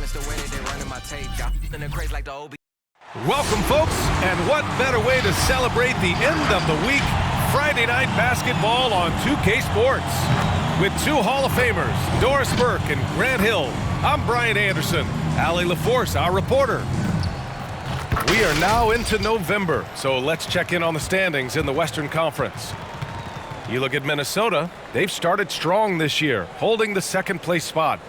It's the way that they running my tape. Y'all in the craze like the OB. Welcome, folks, and what better way to celebrate the end of the week? Friday night basketball on 2K Sports. With two Hall of Famers, Doris Burke and Grant Hill, I'm Brian Anderson. Allie LaForce, our reporter. We are now into November, so let's check in on the standings in the Western Conference. You look at Minnesota, they've started strong this year, holding the second-place spot.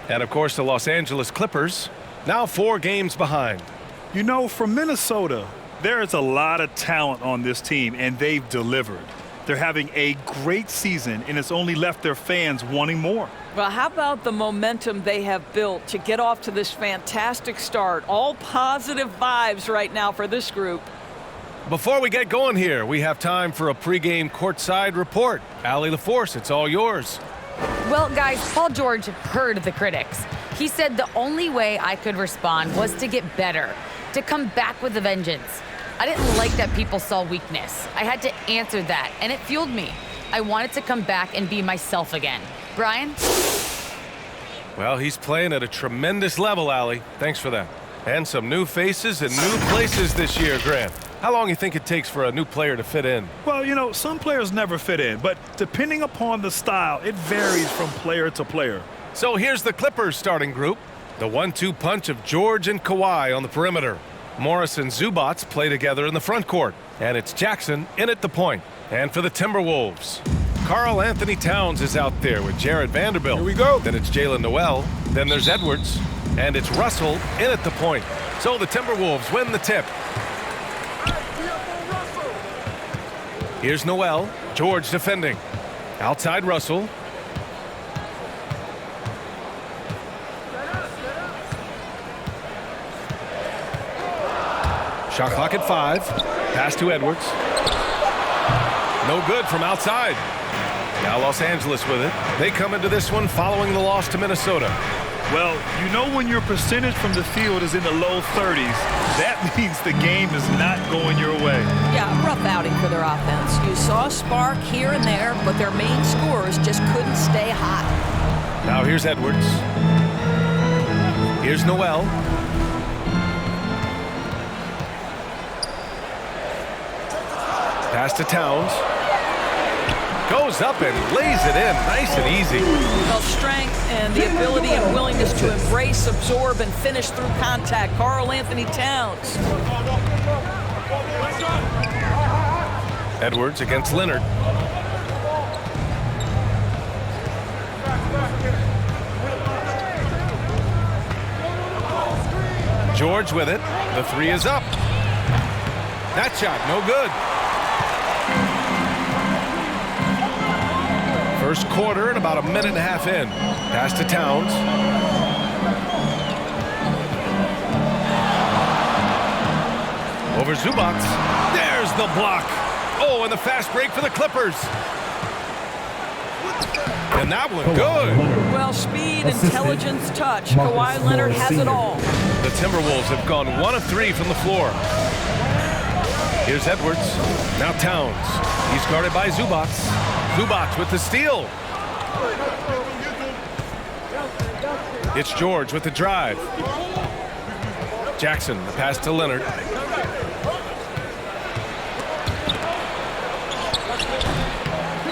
And, of course, the Los Angeles Clippers, now 4 games behind. You know, for Minnesota, there is a lot of talent on this team, and they've delivered. They're having a great season, and it's only left their fans wanting more. Well, how about the momentum they have built to get off to this fantastic start? All positive vibes right now for this group. Before we get going here, we have time for a pregame courtside report. Allie LaForce, it's all yours. Well, guys, Paul George heard the critics. He said the only way I could respond was to get better, to come back with a vengeance. I didn't like that people saw weakness. I had to answer that, and it fueled me. I wanted to come back and be myself again. Brian? Well, he's playing at a tremendous level, Allie. Thanks for that. And some new faces and new places this year, Grant. How long do you think it takes for a new player to fit in? Well, you know, some players never fit in, but depending upon the style, it varies from player to player. So here's the Clippers starting group. The 1-2 punch of George and Kawhi on the perimeter. Morris and Zubac play together in the front court. And it's Jackson in at the point. And for the Timberwolves, Karl Anthony Towns is out there with Jared Vanderbilt. Here we go. Then it's Jalen Noel. Then there's Edwards. And it's Russell in at the point. So the Timberwolves win the tip. Here's Noel. George defending. Outside Russell. Shot clock at 5. Pass to Edwards. No good from outside. Now Los Angeles with it. They come into this one following the loss to Minnesota. Well, you know when your percentage from the field is in the low 30s, that means the game is not going your way. Yeah, rough outing for their offense. You saw a spark here and there, but their main scorers just couldn't stay hot. Now here's Edwards. Here's Noel. Pass to Towns. Goes up and lays it in nice and easy. Well, strength and the ability and willingness to embrace, absorb, and finish through contact. Karl Anthony Towns. Edwards against Leonard. George with it. The 3 is up. That shot, no good. First quarter and about a minute and a half in. Pass to Towns. Over Zubac. There's the block. Oh, and the fast break for the Clippers. And that one good. Well, speed, intelligence, touch. Kawhi Leonard has it all. The Timberwolves have gone 1 of 3 from the floor. Here's Edwards. Now Towns. He's guarded by Zubac. Zubac with the steal. It's George with the drive. Jackson, the pass to Leonard.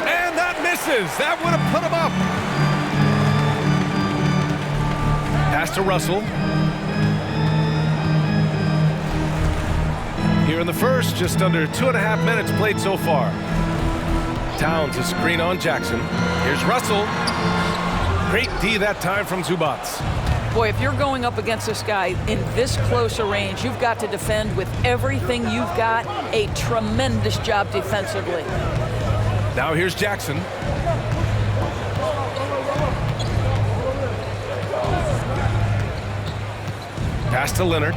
And that misses. That would have put him up. Pass to Russell. Here in the first, just under 2.5 minutes played so far. Towns a screen on Jackson. Here's Russell. Great D that time from Zubac. Boy, if you're going up against this guy in this close a range, you've got to defend with everything you've got. A tremendous job defensively. Now here's Jackson. Pass to Leonard.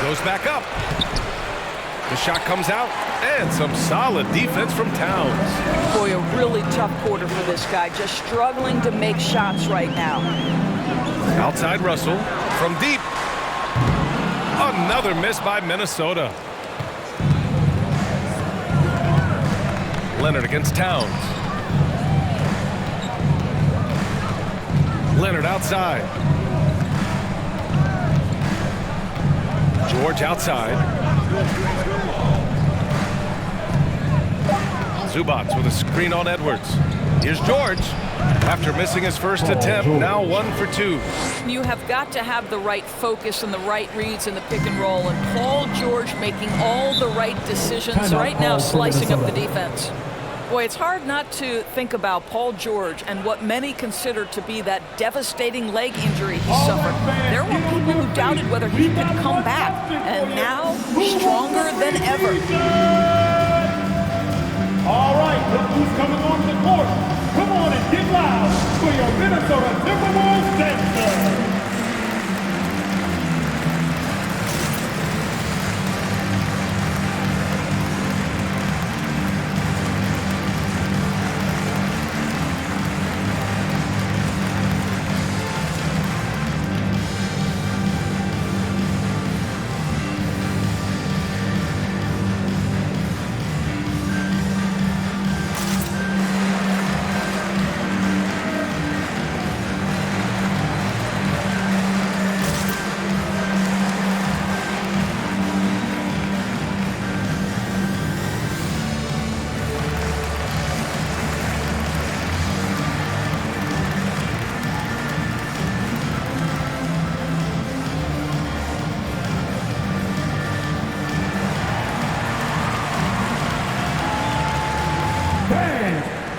Goes back up. The shot comes out, and some solid defense from Towns. Boy, a really tough quarter for this guy, just struggling to make shots right now. Outside Russell, from deep. Another miss by Minnesota. Leonard against Towns. Leonard outside. George outside. Zubac with a screen on Edwards. Here's George. After missing his first attempt, now 1 for 2. You have got to have the right focus and the right reads in the pick and roll, and Paul George making all the right decisions right now, slicing up the defense. Boy, it's hard not to think about Paul George and what many consider to be that devastating leg injury he suffered. There were people who doubted whether he could come back, and now stronger than ever. All right, look who's coming onto the court. Come on and get loud for your Minnesota Timberwolves dancer.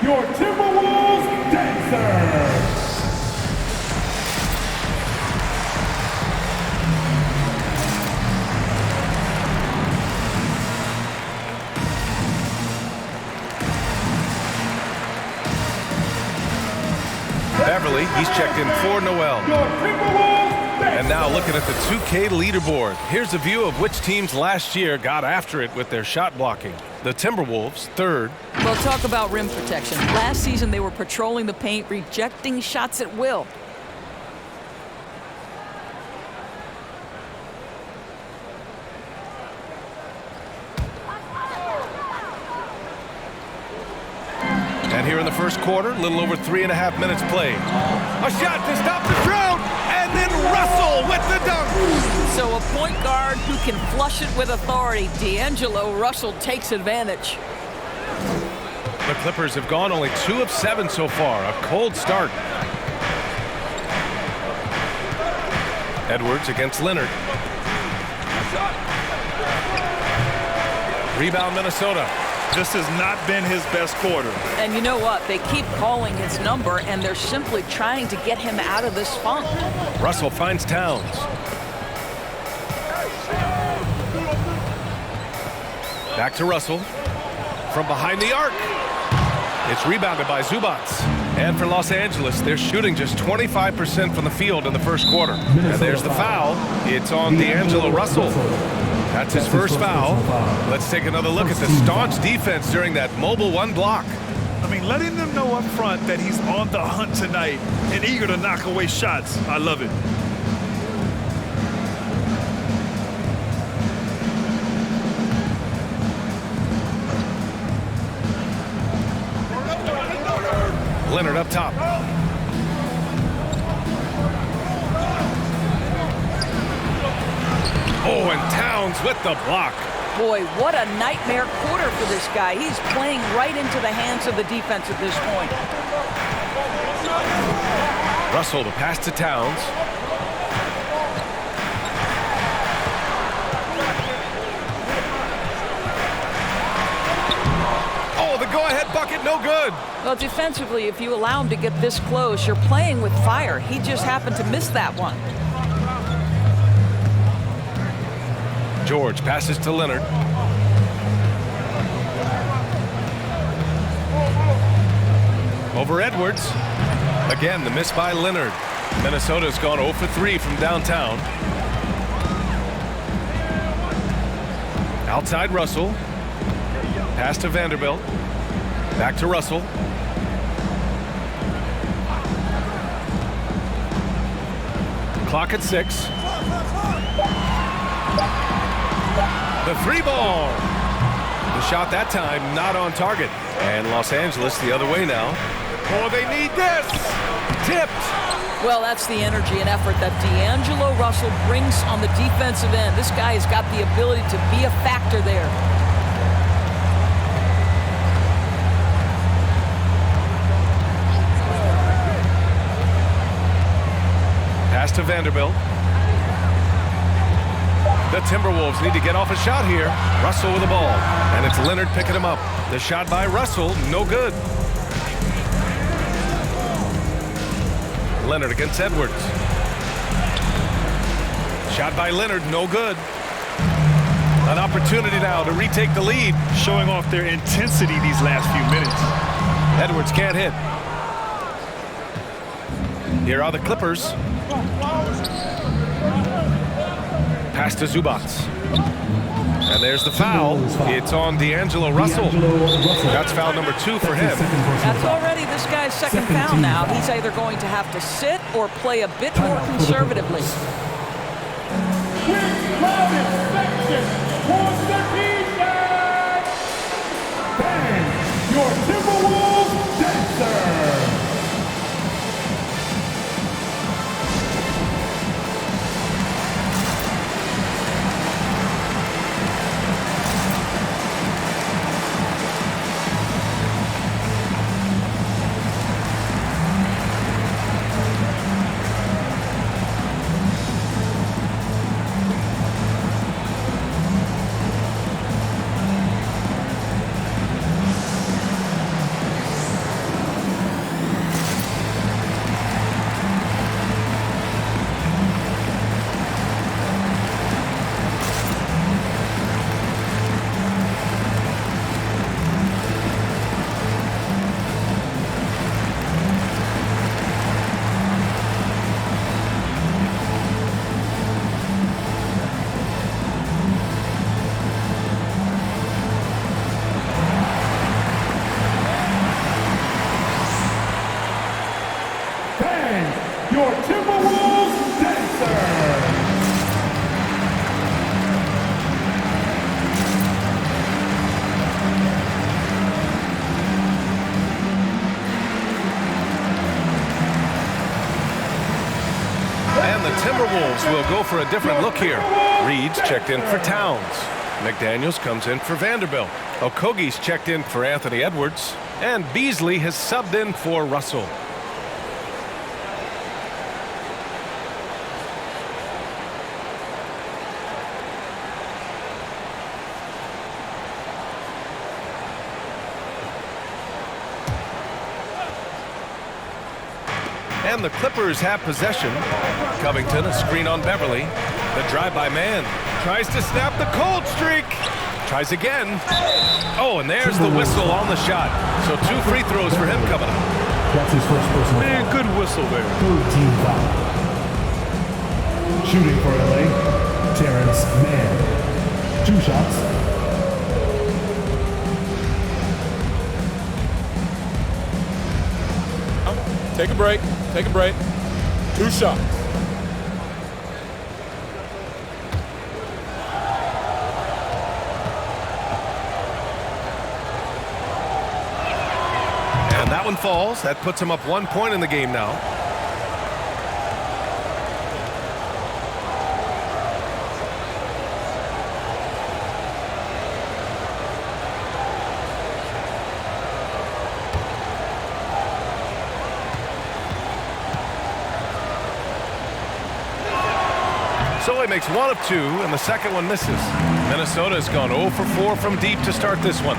Your Timberwolves dancers. Beverly, he's checked in for Noel. And now looking at the 2K leaderboard. Here's a view of which teams last year got after it with their shot blocking. The Timberwolves, 3rd. Well, talk about rim protection. Last season, they were patrolling the paint, rejecting shots at will. And here in the first quarter, a little over 3.5 minutes played. A shot to stop the drought, and then Russell with the dunk. So a point guard who can flush it with authority. D'Angelo Russell takes advantage. The Clippers have gone only 2 of 7 so far. A cold start. Edwards against Leonard. Rebound Minnesota. This has not been his best quarter. And you know what? They keep calling his number, and they're simply trying to get him out of this funk. Russell finds Towns. Back to Russell. From behind the arc. It's rebounded by Zubac. And for Los Angeles, they're shooting just 25% from the field in the first quarter. And there's the foul. It's on D'Angelo Russell. That's his first foul. Let's take another look at the staunch defense during that mobile 1 block. I mean, letting them know up front that he's on the hunt tonight and eager to knock away shots. I love it. Leonard up top. Oh, and Towns with the block. Boy, what a nightmare quarter for this guy. He's playing right into the hands of the defense at this point. Russell to pass to Towns. Oh, the go-ahead bucket, no good. Well, defensively, if you allow him to get this close, you're playing with fire. He just happened to miss that one. George passes to Leonard. Over Edwards. Again, the miss by Leonard. Minnesota's gone 0 for 3 from downtown. Outside Russell. Pass to Vanderbilt. Back to Russell. Clock at 6. The 3-ball. The shot that time not on target. And Los Angeles the other way now. Oh, they need this. tipped. Well, that's the energy and effort that D'Angelo Russell brings on the defensive end. This guy has got the ability to be a factor there. Pass to Vanderbilt. The Timberwolves need to get off a shot here. Russell with the ball, and it's Leonard picking him up. The shot by Russell, no good. Leonard against Edwards. Shot by Leonard, no good. An opportunity now to retake the lead. Showing off their intensity these last few minutes. Edwards can't hit. Here are the Clippers. Pass to Zubac. And there's the foul. It's on D'Angelo Russell. That's foul number 2 for him. That's already this guy's second foul now. He's either going to have to sit or play a bit more conservatively. Bang! Your Timberwolves dancer! Your Timberwolves dancer! And the Timberwolves will go for a different look here. Reed's checked in for Towns. McDaniels comes in for Vanderbilt. Okogie's checked in for Anthony Edwards. And Beasley has subbed in for Russell. And the Clippers have possession. Covington, a screen on Beverly. The drive by man. Tries to snap the cold streak. Tries again. Oh, and there's the whistle on the shot. So 2 free throws for him coming up. That's his first personal Man, foul. good whistle there. Third team foul. Shooting for LA, Terrence Mann. 2 shots. Take a break. Take a break. 2 shots. And that one falls. That puts him up 1 point in the game now. So he makes 1 of 2, and the second one misses. Minnesota's gone 0 for 4 from deep to start this one.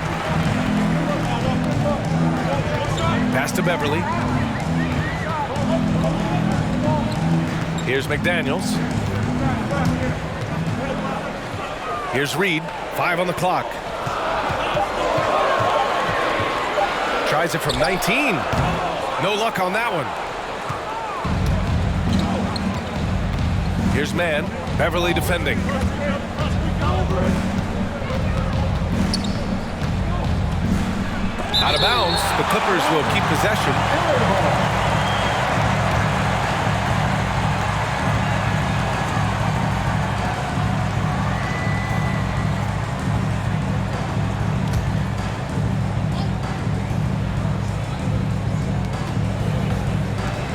Pass to Beverly. Here's McDaniels. Here's Reed. 5 on the clock. Tries it from 19. No luck on that one. Here's Mann. Beverly defending. Out of bounds. The Clippers will keep possession.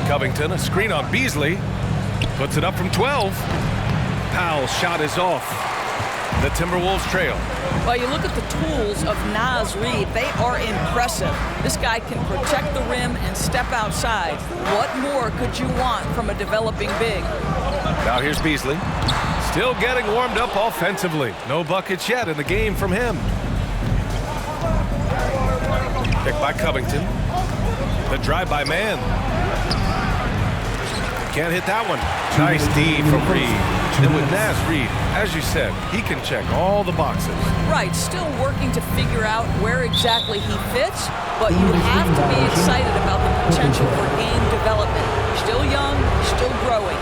Covington, a screen on Beasley. Puts it up from 12. Powell's shot is off. The Timberwolves trail. Well, you look at the tools of Naz Reid. They are impressive. This guy can protect the rim and step outside. What more could you want from a developing big? Now here's Beasley. Still getting warmed up offensively. No buckets yet in the game from him. Picked by Covington. The drive by man. Can't hit that one. Nice D from Reid. And with Naz Reid, as you said, he can check all the boxes. Right, still working to figure out where exactly he fits, but you have to be excited about the potential for game development. Still young, still growing.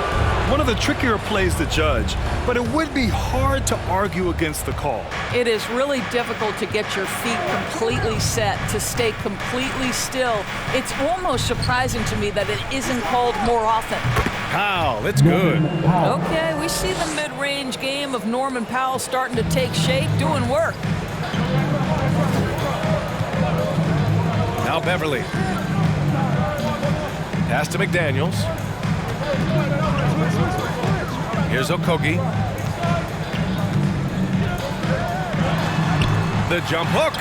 One of the trickier plays to judge, but it would be hard to argue against the call. It is really difficult to get your feet completely set, to stay completely still. It's almost surprising to me that it isn't called more often. Powell, it's good. Okay, we see the mid-range game of Norman Powell starting to take shape, doing work. Now Beverly. Pass to McDaniels. Here's Okogie. The jump hook.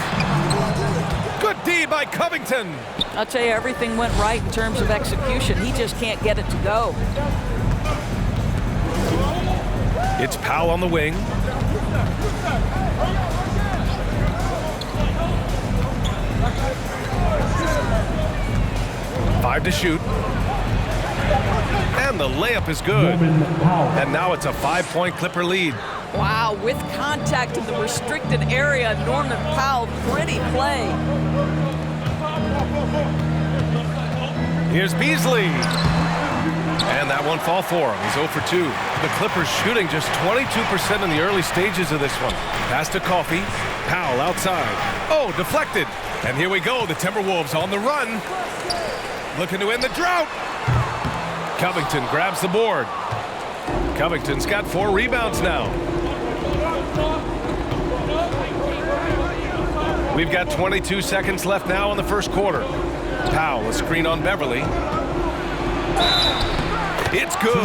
Good D by Covington. I'll tell you, everything went right in terms of execution. He just can't get it to go. It's Powell on the wing. Five to shoot. And the layup is good. And now it's a 5-point Clipper lead. Wow, with contact in the restricted area, Norman Powell, pretty play. Here's Beasley. And that won't fall for him. He's 0 for 2. The Clippers shooting just 22% in the early stages of this one. Pass to Coffey. Powell outside. Oh, deflected. And here we go. The Timberwolves on the run. Looking to end the drought. Covington grabs the board. Covington's got 4 rebounds now. We've got 22 seconds left now in the first quarter. Powell, a screen on Beverly. It's good,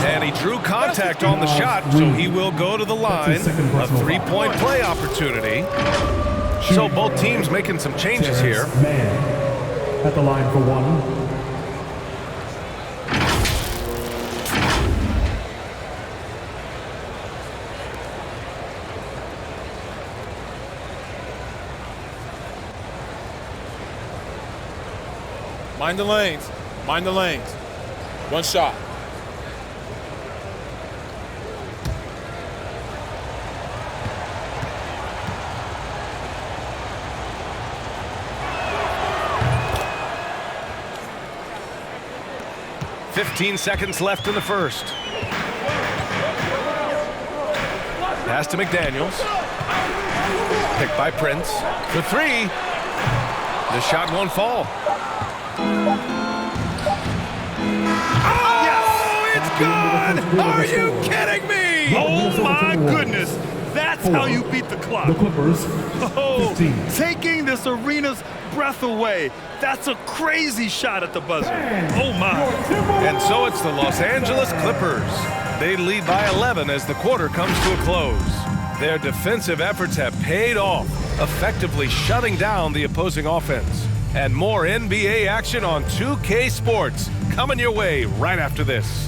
and he drew contact on the shot, so he will go to the line. A 3-point play opportunity. So both teams making some changes here. Man at the line for one. Mind the lanes. Mind the lanes. One shot. $15 seconds left in the first. Pass to McDaniels. Picked by Prince. For 3. The shot won't fall. Oh, it's good! Are you kidding me? Oh, my goodness. That's how you beat the clock. The Clippers, Oh, 15. taking this arena's breath away. That's a crazy shot at the buzzer. Oh, my. And so it's the Los Angeles Clippers. They lead by 11 as the quarter comes to a close. Their defensive efforts have paid off, effectively shutting down the opposing offense. And more NBA action on 2K Sports coming your way right after this.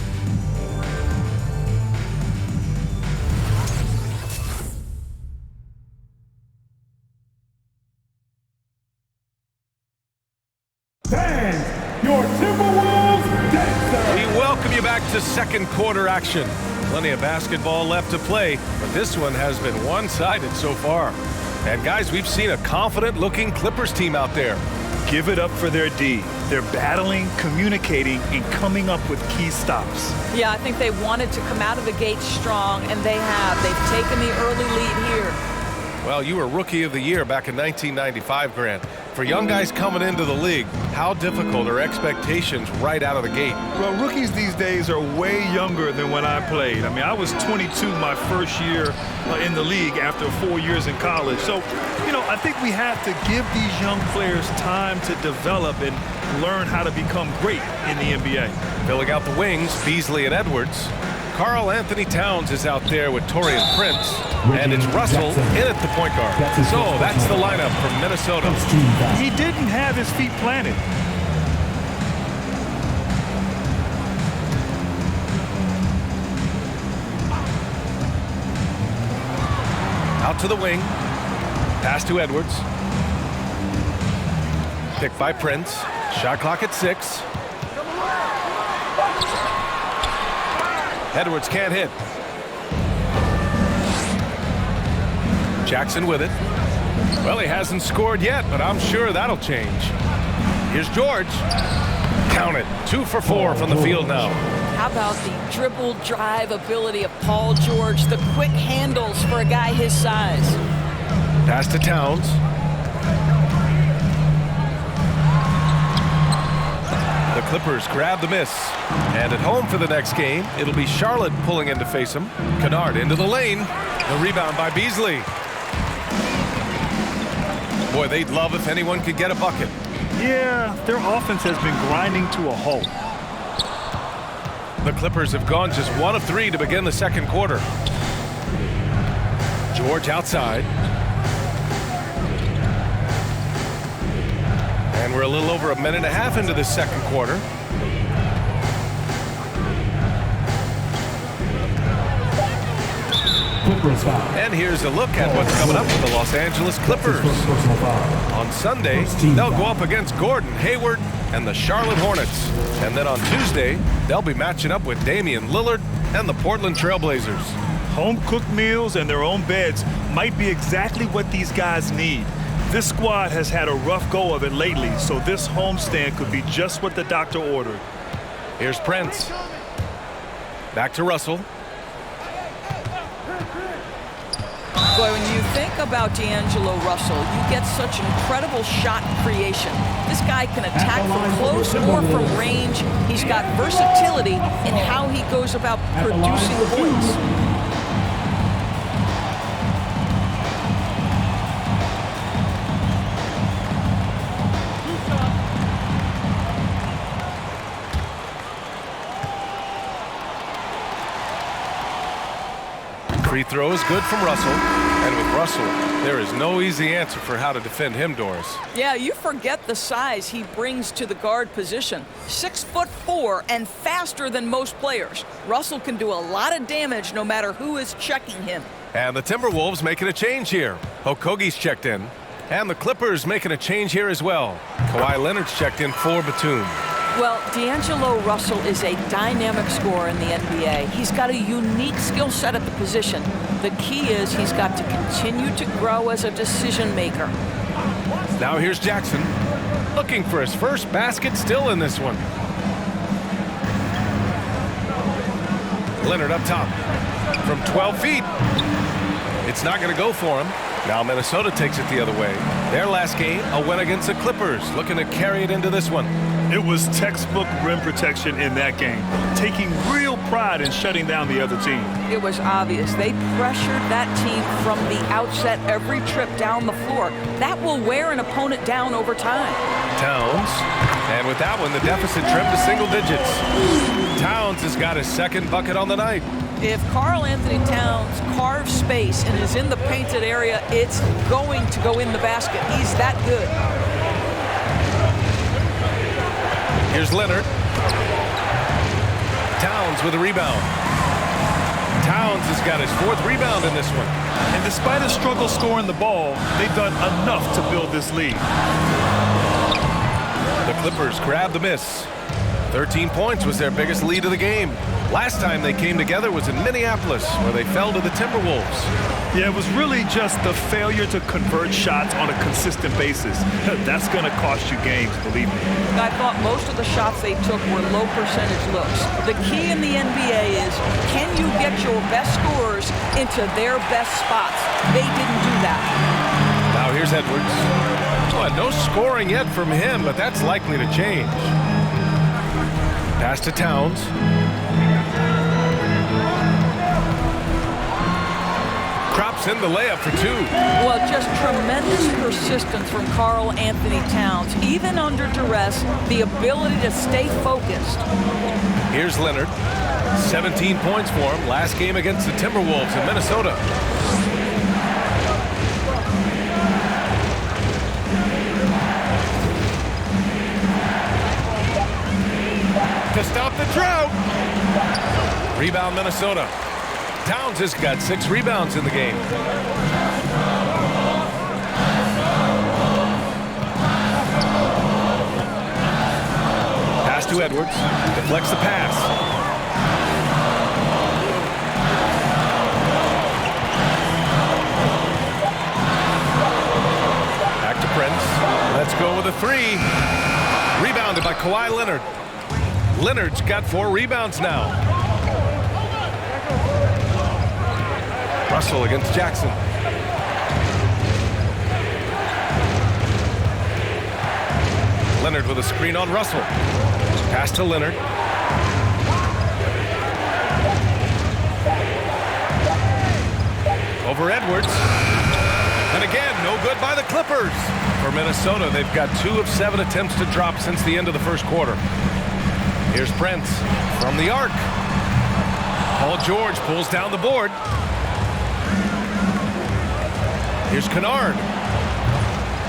Fans, your Timberwolves dancer. We welcome you back to second quarter action. Plenty of basketball left to play, but this one has been one-sided so far. And guys, we've seen a confident-looking Clippers team out there. Give it up for their D. They're battling, communicating, and coming up with key stops. Yeah, I think they wanted to come out of the gate strong, and they have. They've taken the early lead here. Well, you were Rookie of the Year back in 1995, Grant. For young guys coming into the league, how difficult are expectations right out of the gate? Well, rookies these days are way younger than when I played. I mean, I was 22 my first year in the league after 4 years in college. So, you know, I think we have to give these young players time to develop and learn how to become great in the NBA. Filling out the wings, Beasley and Edwards. Karl Anthony Towns is out there with Taurean Prince, and it's Russell in at the point guard. So that's the lineup from Minnesota. He didn't have his feet planted. Out to the wing. Pass to Edwards. Picked by Prince. Shot clock at 6. Edwards can't hit. Jackson with it. Well, he hasn't scored yet, but I'm sure that'll change. Here's George. Count it. 2 for 4 from the field now. How about the dribble drive ability of Paul George, the quick handles for a guy his size. Pass to Towns. The Clippers grab the miss. And at home for the next game, it'll be Charlotte pulling in to face him. Kennard into the lane. The rebound by Beasley. Boy, they'd love if anyone could get a bucket. Yeah, their offense has been grinding to a halt. The Clippers have gone just 1 of 3 to begin the second quarter. George outside. And we're a little over a minute and a half into the second quarter. And here's a look at what's coming up with the Los Angeles Clippers. On Sunday, they'll go up against Gordon Hayward and the Charlotte Hornets. And then on Tuesday, they'll be matching up with Damian Lillard and the Portland Trailblazers. Home-cooked meals and their own beds might be exactly what these guys need. This squad has had a rough go of it lately, so this homestand could be just what the doctor ordered. Here's Prince. Back to Russell. Boy, when you think about D'Angelo Russell, you get such incredible shot creation. This guy can attack from close or from range. He's got versatility in how he goes about producing points. Free throw is good from Russell. And with Russell, there is no easy answer for how to defend him, Doris. Yeah, you forget the size he brings to the guard position. 6'4" and faster than most players. Russell can do a lot of damage no matter who is checking him. And the Timberwolves making a change here. Okogie's checked in. And the Clippers making a change here as well. Kawhi Leonard's checked in for Batum. Well, D'Angelo Russell is a dynamic scorer in the NBA. He's got a unique skill set at the position. The key is he's got to continue to grow as a decision maker. Now here's Jackson, looking for his first basket, still in this one. Leonard up top from 12 feet. It's not going to go for him. Now Minnesota takes it the other way. Their last game, a win against the Clippers, looking to carry it into this one. It was textbook rim protection in that game, taking real pride in shutting down the other team. It was obvious. They pressured that team from the outset every trip down the floor. That will wear an opponent down over time. Towns, and with that one, the deficit trimmed to single digits. Towns has got his second bucket on the night. If Karl Anthony Towns carves space and is in the painted area, it's going to go in the basket. He's that good. Here's Leonard. Towns with a rebound. Towns has got his 4th rebound in this one. And despite a struggle scoring the ball, they've done enough to build this lead. The Clippers grab the miss. 13 points was their biggest lead of the game. Last time they came together was in Minneapolis, where they fell to the Timberwolves. Yeah, it was really just the failure to convert shots on a consistent basis. That's going to cost you games, believe me. I thought most of the shots they took were low percentage looks. The key in the NBA is, can you get your best scorers into their best spots? They didn't do that. Now here's Edwards. Well, no scoring yet from him, but that's likely to change. Pass to Towns. Drops in the layup for 2. Well, just tremendous persistence from Karl Anthony Towns. Even under duress, the ability to stay focused. Here's Leonard. 17 points for him last game against the Timberwolves in Minnesota. To stop the drought. Rebound Minnesota. Towns has got 6 rebounds in the game. Pass to Edwards. Deflects the pass. Back to Prince. Let's go with a 3. Rebounded by Kawhi Leonard. Leonard's got 4 rebounds now. Russell against Jackson. Leonard with a screen on Russell. Pass to Leonard. Over Edwards. And again, no good by the Clippers. For Minnesota, they've got 2 of 7 attempts to drop since the end of the first quarter. Here's Prince from the arc. Paul George pulls down the board. Here's Kennard.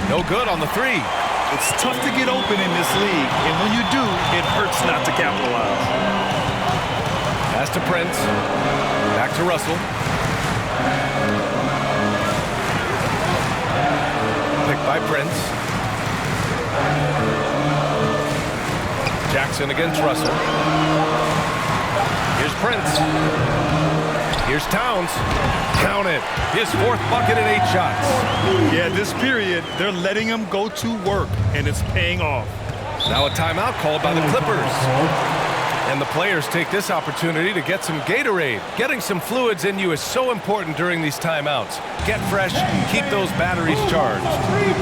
No good on the 3. It's tough to get open in this league, and when you do, it hurts not to capitalize. Pass to Prince. Back to Russell. Picked by Prince. Jackson against Russell. Here's Prince. Here's Towns. Count it. His 4th bucket in 8 shots. Yeah, this period, they're letting him go to work, and it's paying off. Now a timeout called by the Clippers. And the players take this opportunity to get some Gatorade. Getting some fluids in you is so important during these timeouts. Get fresh, keep those batteries charged.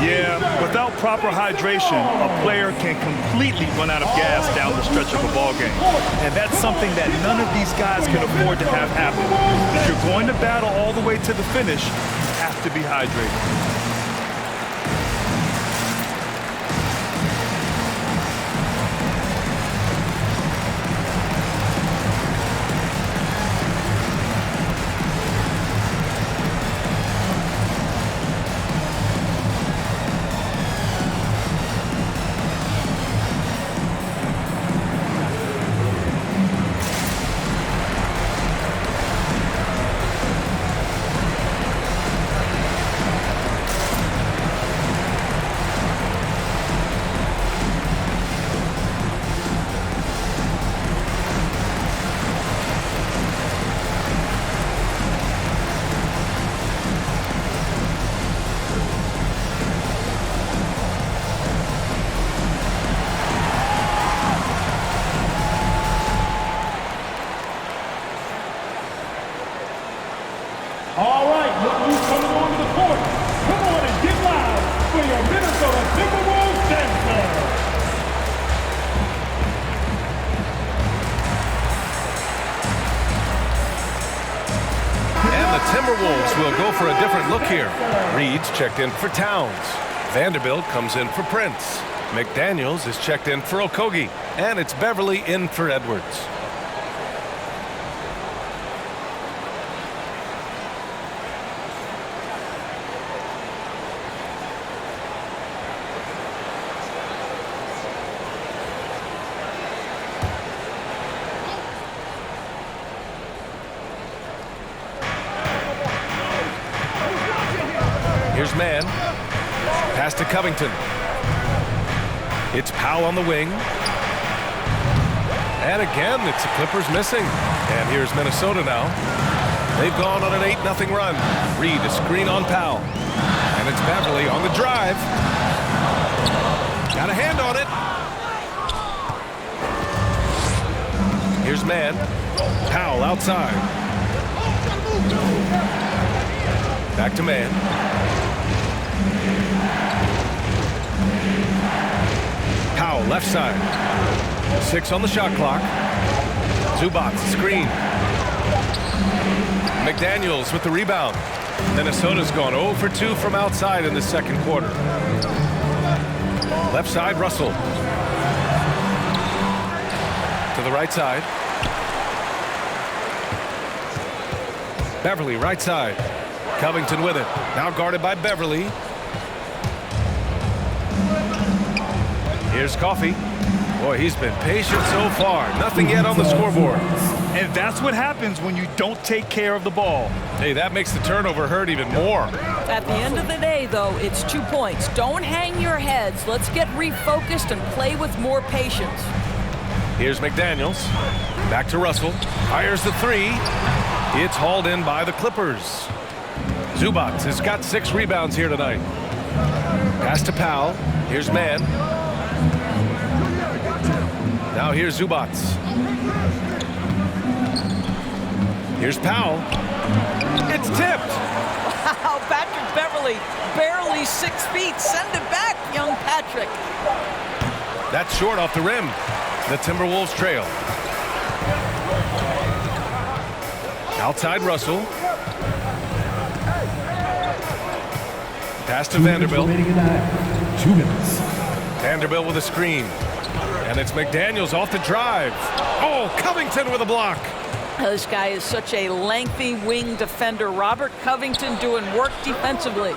Yeah, without proper hydration, a player can completely run out of gas down the stretch of a ball game. And that's something that none of these guys can afford to have happen. If you're going to battle all the way to the finish, you have to be hydrated. All right, look who's coming onto the court. Come on and get loud for your Minnesota Timberwolves dancer. And the Timberwolves will go for a different look here. Reed's checked in for Towns. Vanderbilt comes in for Prince. McDaniels is checked in for Okogie. And it's Beverly in for Edwards. Here's Mann. Pass to Covington. It's Powell on the wing. And again, it's the Clippers missing. And here's Minnesota now. They've gone on an 8-0 run. Reed, a screen on Powell. And it's Beverly on the drive. Got a hand on it. Here's Mann. Powell outside. Back to Mann. Powell, left side. 6 on the shot clock. Zubac, screen. McDaniels with the rebound. Minnesota's gone 0 for 2 from outside in the second quarter. Left side, Russell. To the right side. Beverly, right side. Covington with it. Now guarded by Beverly. Here's Coffey. Boy, he's been patient so far. Nothing yet on the scoreboard. And that's what happens when you don't take care of the ball. Hey, that makes the turnover hurt even more. At the end of the day, though, it's 2 points. Don't hang your heads. Let's get refocused and play with more patience. Here's McDaniels. Back to Russell. Fires the 3. It's hauled in by the Clippers. Zubac has got 6 rebounds here tonight. Pass to Powell. Here's Mann. Now here's Zubac. Here's Powell. It's tipped. Wow, Patrick Beverly, barely 6 feet. Send it back, young Patrick. That's short off the rim. The Timberwolves trail. Outside Russell. Pass to Vanderbilt. 2 minutes. Vanderbilt with a screen. And it's McDaniels off the drive. Oh, Covington with a block. This guy is such a lengthy wing defender. Robert Covington doing work defensively.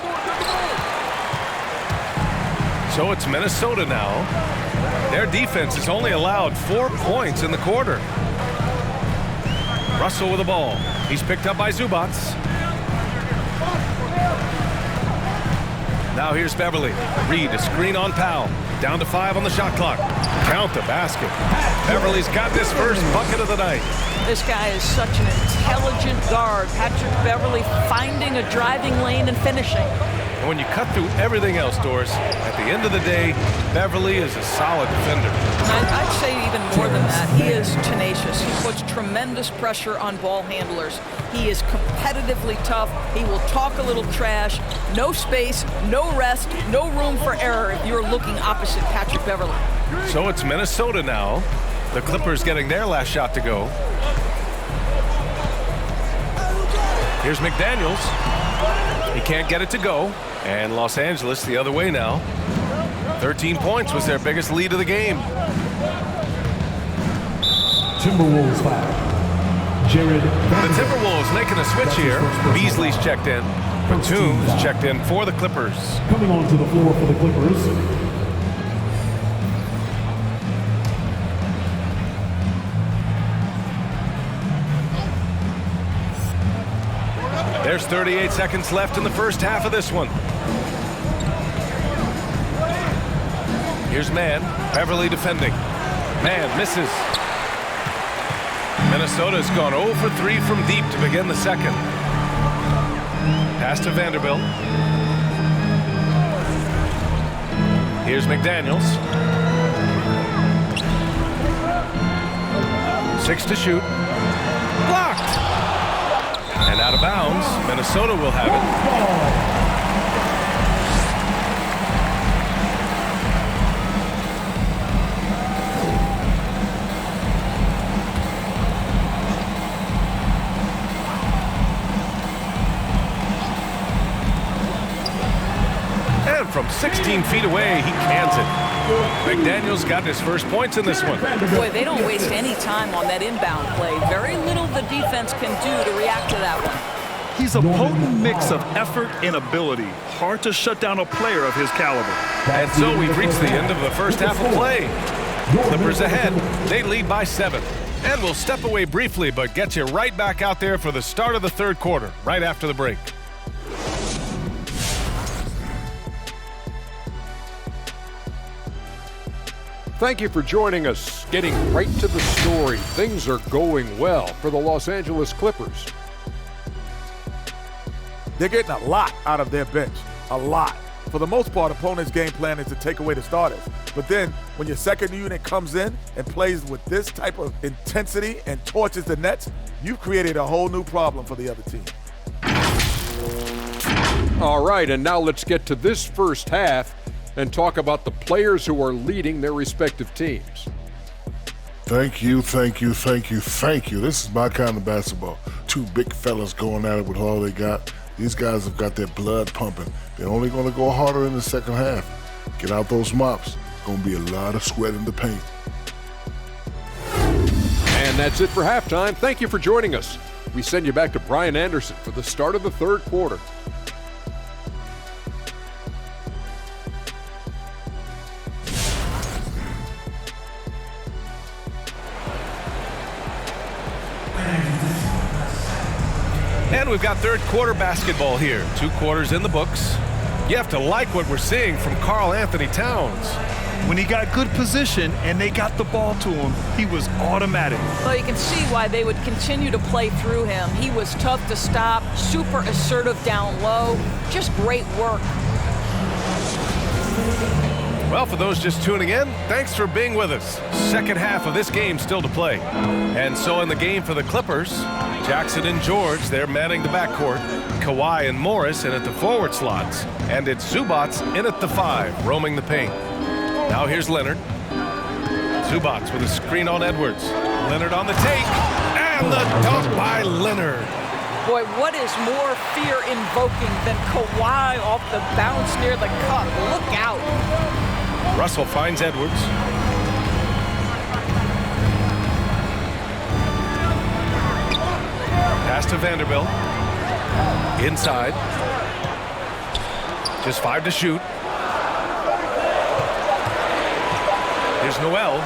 So it's Minnesota now. Their defense has only allowed 4 points in the quarter. Russell with the ball. He's picked up by Zubac. Now here's Beverly. Reed, a screen on Powell. Down to 5 on the shot clock. Count the basket. Beverly's got this first bucket of the night. This guy is such an intelligent guard. Patrick Beverly finding a driving lane and finishing. And when you cut through everything else, Doris, at the end of the day, Beverly is a solid defender. I'd say even more than that. He is tenacious. He puts tremendous pressure on ball handlers. He is competitively tough. He will talk a little trash. No space, no rest, no room for error if you're looking opposite Patrick Beverly. So it's Minnesota now. The Clippers getting their last shot to go. Here's McDaniels. He can't get it to go. And Los Angeles the other way now. 13 points was their biggest lead of the game. Timberwolves foul. Jared. The Timberwolves making a switch here. Beasley's checked in. Batum's checked in for the Clippers. Coming onto the floor for the Clippers. There's 38 seconds left in the first half of this one. Here's Mann. Beverly defending. Mann misses. Minnesota's gone 0 for 3 from deep to begin the second. Pass to Vanderbilt. Here's McDaniels. 6 to shoot. Blocked. And out of bounds, Minnesota will have it. And from 16 feet away, he cans it. McDaniels got his first points in this one. Boy, they don't waste any time on that inbound play. Very little the defense can do to react to that one. He's a potent mix of effort and ability. Hard to shut down a player of his caliber. And so we've reached the end of the first half of play. Clippers ahead. They lead by 7. And we'll step away briefly, but get you right back out there for the start of the third quarter, right after the break. Thank you for joining us. Getting right to the story, things are going well for the Los Angeles Clippers. They're getting a lot out of their bench, a lot. For the most part, opponents' game plan is to take away the starters. But then when your second unit comes in and plays with this type of intensity and torches the nets, you've created a whole new problem for the other team. All right, and now let's get to this first half. and talk about the players who are leading their respective teams. Thank you, thank you, thank you, thank you. This is my kind of basketball. Two big fellas going at it with all they got. These guys have got their blood pumping. They're only going to go harder in the second half. Get out those mops. It's going to be a lot of sweat in the paint. And that's it for halftime. Thank you for joining us. We send you back to Brian Anderson for the start of the third quarter. And we've got third quarter basketball here. 2 quarters in the books. You have to like what we're seeing from Karl Anthony Towns. When he got good position and they got the ball to him, he was automatic. Well, you can see why they would continue to play through him. He was tough to stop, super assertive down low. Just great work. Well, for those just tuning in, thanks for being with us. Second half of this game still to play. And so in the game for the Clippers, Jackson and George, they're manning the backcourt. Kawhi and Morris in at the forward slots. And it's Zubats in at the 5, roaming the paint. Now here's Leonard. Zubats with a screen on Edwards. Leonard on the take. And the dunk by Leonard. Boy, what is more fear-invoking than Kawhi off the bounce near the cup? Look out. Russell finds Edwards. Pass to Vanderbilt. Inside. Just 5 to shoot. Here's Noel.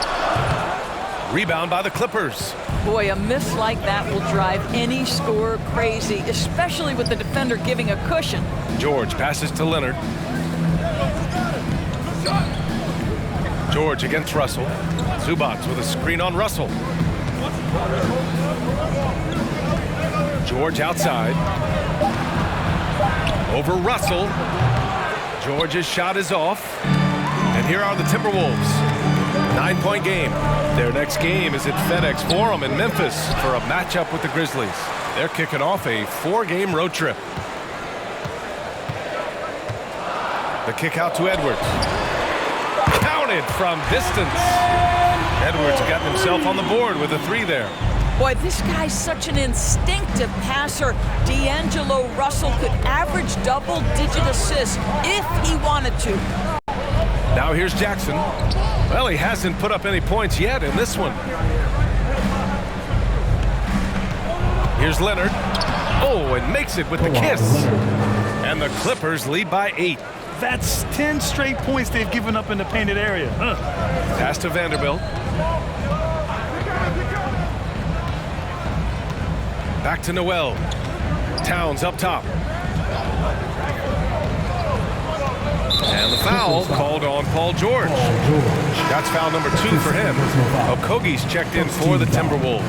Rebound by the Clippers. Boy, a miss like that will drive any scorer crazy, especially with the defender giving a cushion. George passes to Leonard. George against Russell. Zubats with a screen on Russell. George outside. Over Russell. George's shot is off. And here are the Timberwolves. 9-point game. Their next game is at FedEx Forum in Memphis for a matchup with the Grizzlies. They're kicking off a 4-game road trip. The kick out to Edwards. Counted from distance. Edwards got himself on the board with a 3 there. Boy, this guy's such an instinctive passer. D'Angelo Russell could average double-digit assists if he wanted to. Now here's Jackson. Well, he hasn't put up any points yet in this one. Here's Leonard. Oh, and makes it with the kiss. And the Clippers lead by 8. That's 10 straight points they've given up in the painted area. Pass to Vanderbilt. Back to Noel. Towns up top. And the foul called on Paul George. That's foul number 2 for him. Okogie's checked in for the Timberwolves.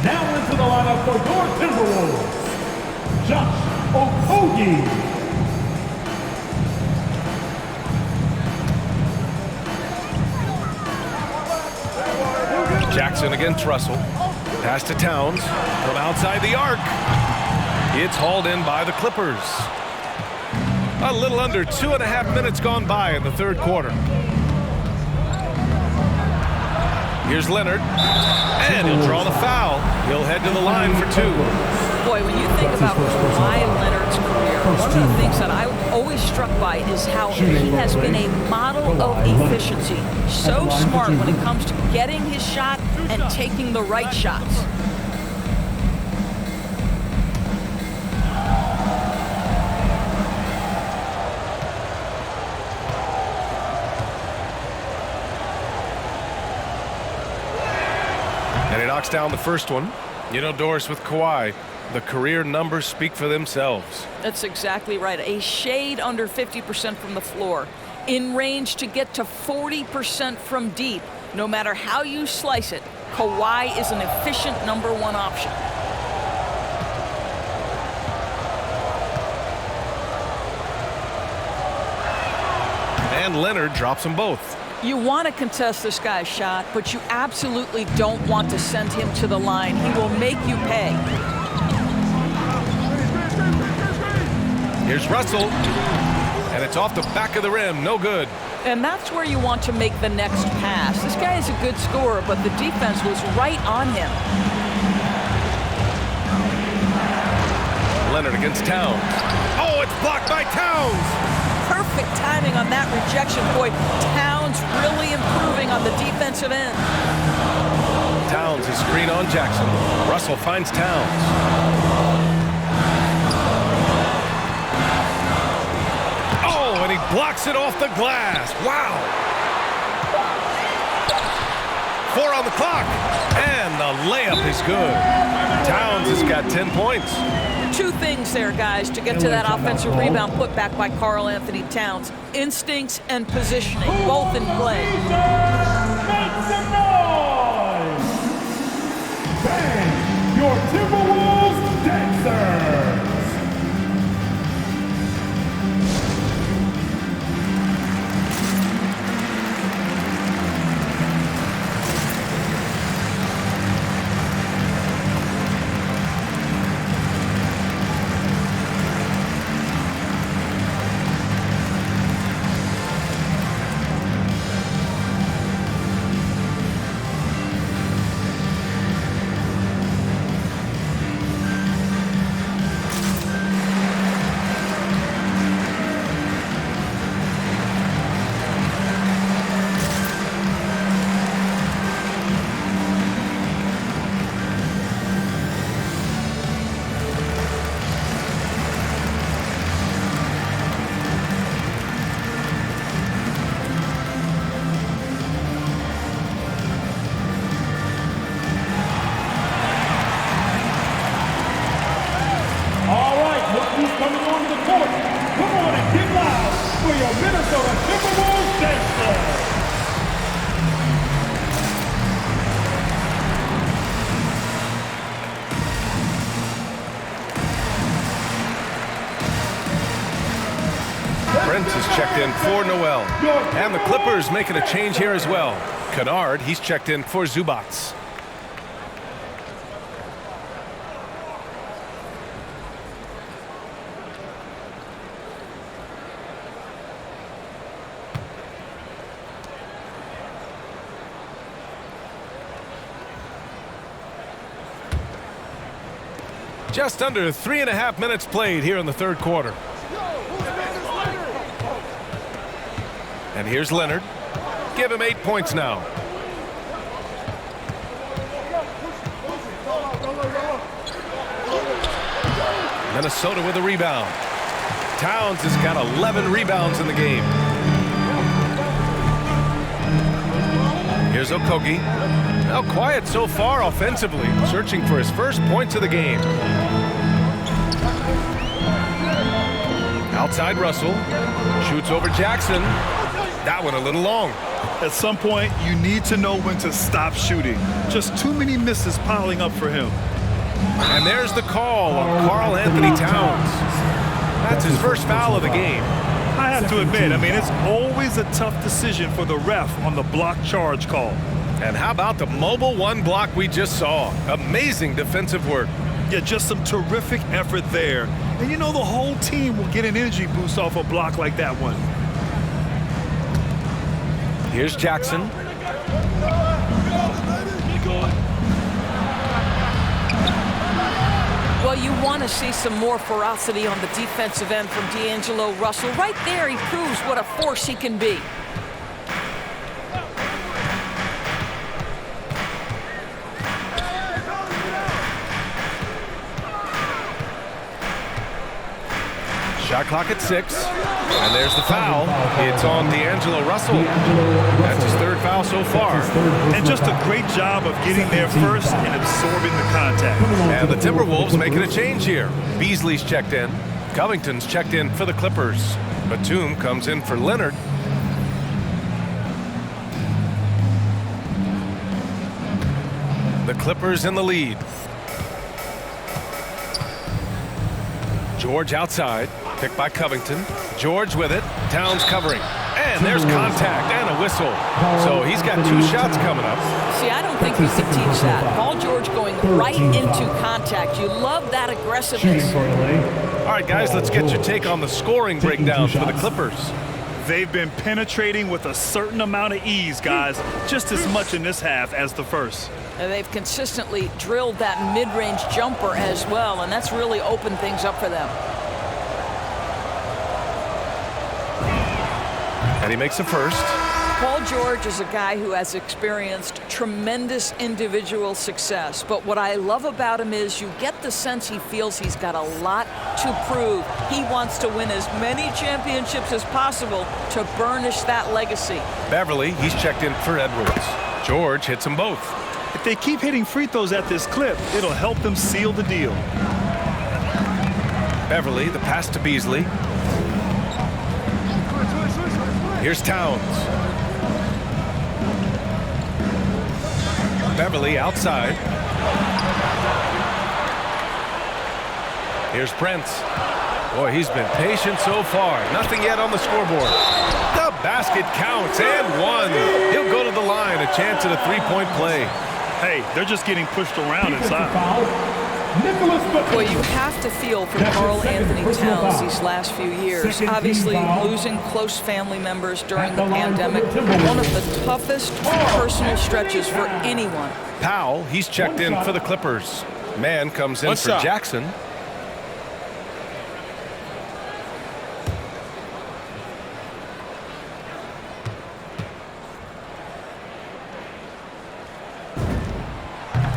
Now into the lineup for your Timberwolves, Josh Okogie. Jackson against Russell. Pass to Towns from outside the arc. It's hauled in by the Clippers. A little under 2.5 minutes gone by in the third quarter. Here's Leonard. And he'll draw the foul. He'll head to the line for 2. Boy, when you think about Kawhi Leonard's career, one of the things that I'm always struck by is how he has been a model of efficiency. So smart when it comes to getting his shot and taking the right shots. And he knocks down the first one. You know, Doris, with Kawhi, the career numbers speak for themselves. That's exactly right. A shade under 50% from the floor. In range to get to 40% from deep. No matter how you slice it, Kawhi is an efficient #1 option. And Leonard drops them both. You want to contest this guy's shot, but you absolutely don't want to send him to the line. He will make you pay. Here's Russell. And it's off the back of the rim. No good. And that's where you want to make the next pass. This guy is a good scorer, but the defense was right on him. Leonard against Towns. Oh, it's blocked by Towns. Perfect timing on that rejection. Boy, Towns really improving on the defensive end. Towns is screen on Jackson. Russell finds Towns. Oh, and he blocks it off the glass. Wow. 4 on the clock. And the layup is good. Towns has got 10 points. 2 things there, guys, to get to that offensive rebound put back by Karl Anthony Towns. Instincts and positioning, both in play. Make some noise! Bang! Your Timberwolves dancers! Brent is checked in for Noel. And the Clippers making a change here as well. Kennard, he's checked in for Zubats. Just under 3.5 minutes played here in the third quarter. And here's Leonard. Give him 8 points now. Minnesota with a rebound. Towns has got 11 rebounds in the game. Here's Okogie. Now quiet so far offensively, searching for his first points of the game. Outside Russell. Shoots over Jackson. That one a little long. At some point, you need to know when to stop shooting. Just too many misses piling up for him. And there's the call on Karl Anthony Towns. That's his first foul of the game. I have to admit, it's always a tough decision for the ref on the block charge call. And how about the mobile one block we just saw? Amazing defensive work. Yeah, just some terrific effort there. And the whole team will get an energy boost off a block like that one. Here's Jackson. Well, you want to see some more ferocity on the defensive end from D'Angelo Russell. Right there, he proves what a force he can be. Shot clock at 6. And there's the foul. It's on D'Angelo Russell. That's his third foul so far. And just a great job of getting there first and absorbing the contact. And the Timberwolves making a change here. Beasley's checked in. Covington's checked in for the Clippers. Batum comes in for Leonard. The Clippers in the lead. George outside. Picked by Covington. George with it. Towns covering. And there's contact and a whistle. So he's got 2 shots coming up. See, I don't think you can teach that. Paul George going right into contact. You love that aggressiveness. All right, guys, let's get your take on the scoring breakdown for the Clippers. They've been penetrating with a certain amount of ease, guys, just as much in this half as the first. And they've consistently drilled that mid-range jumper as well, and that's really opened things up for them. And he makes the first. Paul George is a guy who has experienced tremendous individual success, but what I love about him is you get the sense he feels he's got a lot to prove. He wants to win as many championships as possible to burnish that legacy. Beverly, he's checked in for Edwards. George hits them both. If they keep hitting free throws at this clip, it'll help them seal the deal. Beverly, the pass to Beasley. Here's Towns. Beverly outside. Here's Prince. Boy, he's been patient so far. Nothing yet on the scoreboard. The basket counts and one. He'll go to the line, a chance at a 3-point play. Hey, they're just getting pushed around inside. Well, you have to feel for Karl Anthony Towns these last few years. Obviously, losing close family members during the pandemic, one of the toughest personal stretches for anyone. Powell, he's checked in for the Clippers. Man comes in for Jackson.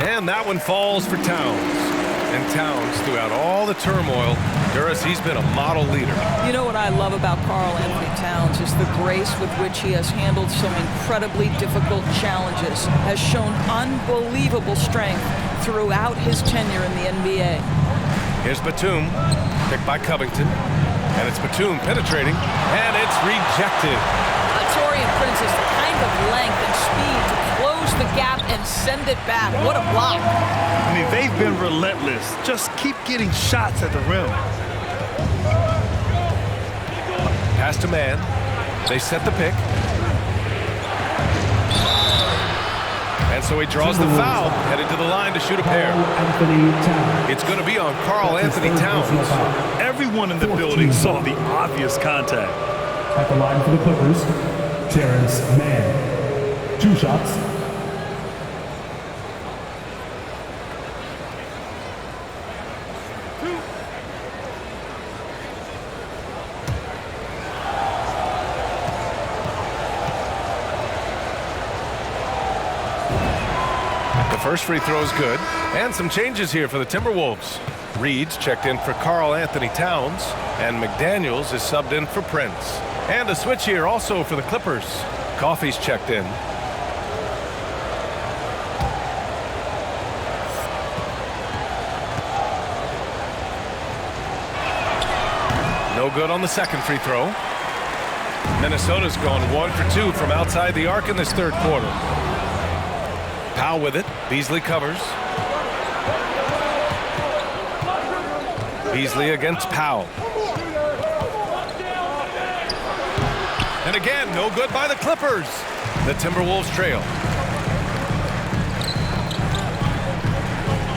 And that one falls for Towns. And Towns, throughout all the turmoil, Duras, he's been a model leader. You know what I love about Karl Anthony Towns is the grace with which he has handled some incredibly difficult challenges, has shown unbelievable strength throughout his tenure in the NBA. Here's Batum, picked by Covington. And it's Batum penetrating, and it's rejected. Taurean Prince has the kind of length and speed to close the gap and send it back. What a block. I mean, they've been relentless. Just keep getting shots at the rim. Pass to Man. They set the pick. And so he draws the foul, headed to the line to shoot a pair. It's going to be on Karl Anthony Towns. Everyone in the building saw the obvious contact. At the line for the Clippers, Terrence Mann. 2 shots. The first free throw is good. And some changes here for the Timberwolves. Reed's checked in for Karl Anthony Towns, and McDaniels is subbed in for Prince. And a switch here also for the Clippers. Coffey's checked in. No good on the second free throw. Minnesota's gone 1 for 2 from outside the arc in this third quarter. Powell with it. Beasley covers. Beasley against Powell. And again, no good by the Clippers. The Timberwolves trail.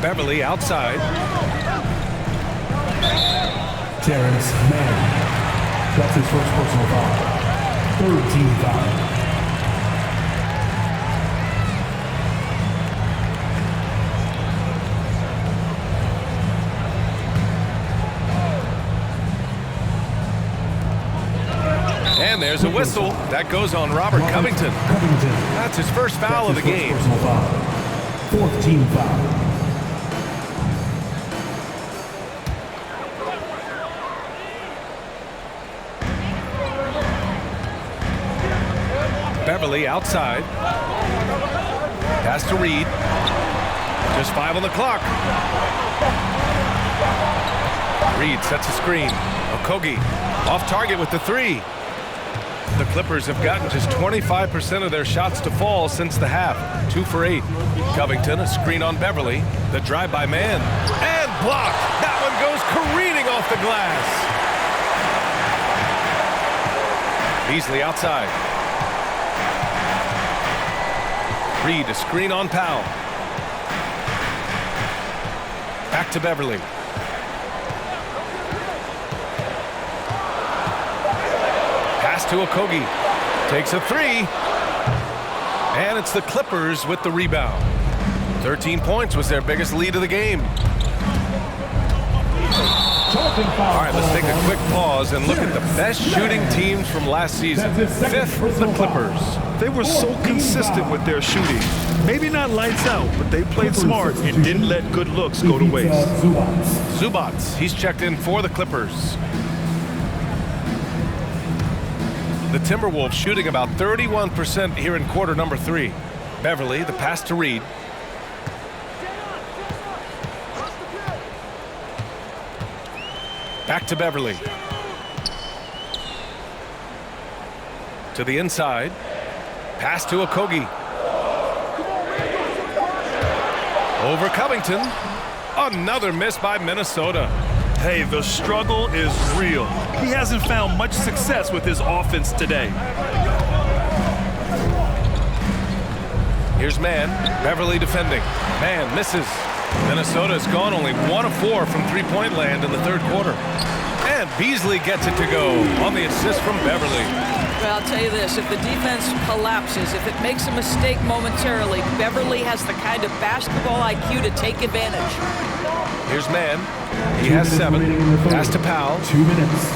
Beverly outside. Terrence Mann. That's his first personal foul. 3rd team foul. And there's a whistle. That goes on Robert Covington. That's his first foul of the game. 4th team foul. Beverly outside. Pass to Reed. Just 5 on the clock. Reed sets a screen. Okogie off target with the 3. The Clippers have gotten just 25% of their shots to fall since the half. 2 for 8. Covington, a screen on Beverly. The drive by Man. And blocked. That one goes careening off the glass. Beasley outside. Reed, a screen on Powell. Back to Beverly. Pass to Okogie. Takes a three. And it's the Clippers with the rebound. 13 points was their biggest lead of the game. All right, let's take a quick pause and look at the best shooting teams from last season. Fifth, the Clippers. They were so consistent with their shooting. Maybe not lights out, but they played smart and didn't let good looks go to waste. Zubats, he's checked in for the Clippers. The Timberwolves shooting about 31% here in quarter number 3. Beverly, the pass to Reed. Back to Beverly. To the inside. Pass to Okogie. Over Covington. Another miss by Minnesota. Hey, the struggle is real. He hasn't found much success with his offense today. Here's Mann. Beverly defending. Mann misses. Minnesota has gone only 1 of 4 from three-point land in the third quarter. And Beasley gets it to go on the assist from Beverly. Well, I'll tell you this, if the defense collapses, if it makes a mistake momentarily, Beverly has the kind of basketball IQ to take advantage. Here's Mann. He has 7. Pass to Powell. 2 minutes.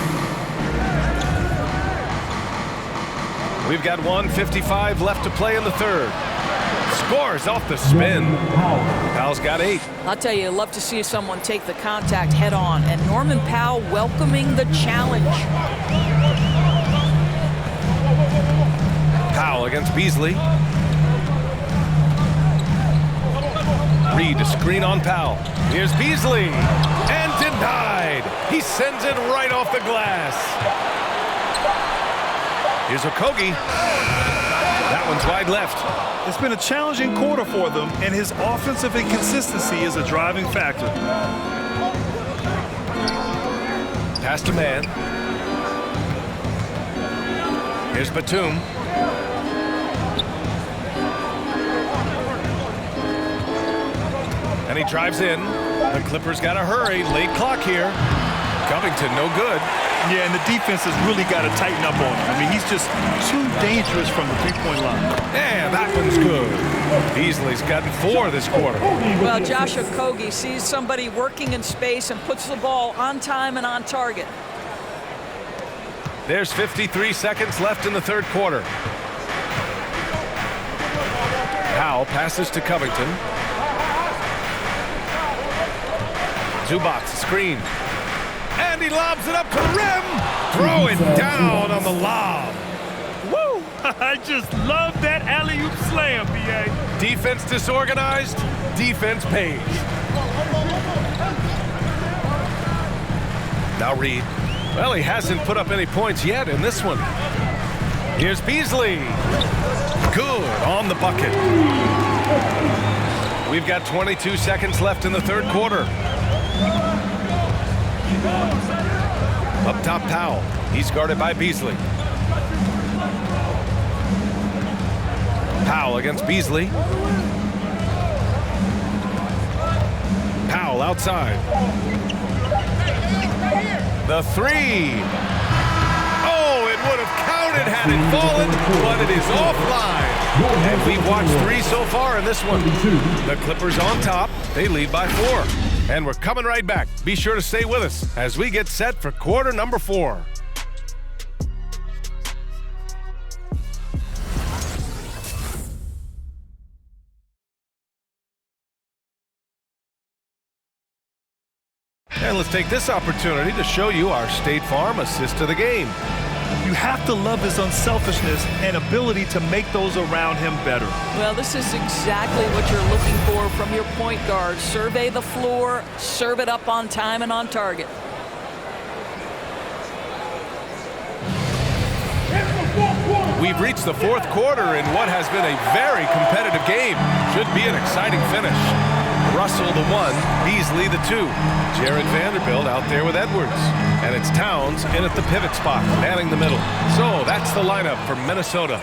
We've got 1:55 left to play in the third. Scores off the spin. Powell's got 8. I'll tell you, I'd love to see someone take the contact head on, and Norman Powell welcoming the challenge. Powell against Beasley. Reed, a screen on Powell. Here's Beasley. And denied. He sends it right off the glass. Here's Okogie. That one's wide left. It's been a challenging quarter for them, and his offensive inconsistency is a driving factor. Pass to Mann. Here's Batum. And he drives in. The Clippers got to hurry. Late clock here. Covington, no good. Yeah, and the defense has really got to tighten up on him. I mean, he's just too dangerous from the three-point line. And that one's good. Beasley's gotten 4 this quarter. Well, Josh Okogie sees somebody working in space and puts the ball on time and on target. There's 53 seconds left in the third quarter. Powell passes to Covington. Zubats, screen. And he lobs it up to the rim. Throw it down on the lob. Woo! I just love that alley-oop slam, B.A. Defense disorganized. Defense pays. Now Reed. Well, he hasn't put up any points yet in this one. Here's Beasley. Good on the bucket. We've got 22 seconds left in the third quarter. Up top, Powell. He's guarded by Beasley. Powell against Beasley. Powell outside. The 3. Oh, it would have counted had it fallen, but it is offline. And we've watched 3 so far in this one. The Clippers on top. They lead by 4. And we're coming right back. Be sure to stay with us as we get set for quarter number 4. And let's take this opportunity to show you our State Farm assist to the game. You have to love his unselfishness and ability to make those around him better. Well, this is exactly what you're looking for from your point guard. Survey the floor, serve it up on time and on target. We've reached the fourth quarter in what has been a very competitive game. Should be an exciting finish. Russell the 1, Beasley the 2. Jared Vanderbilt out there with Edwards. And it's Towns in at the pivot spot, manning the middle. So that's the lineup for Minnesota.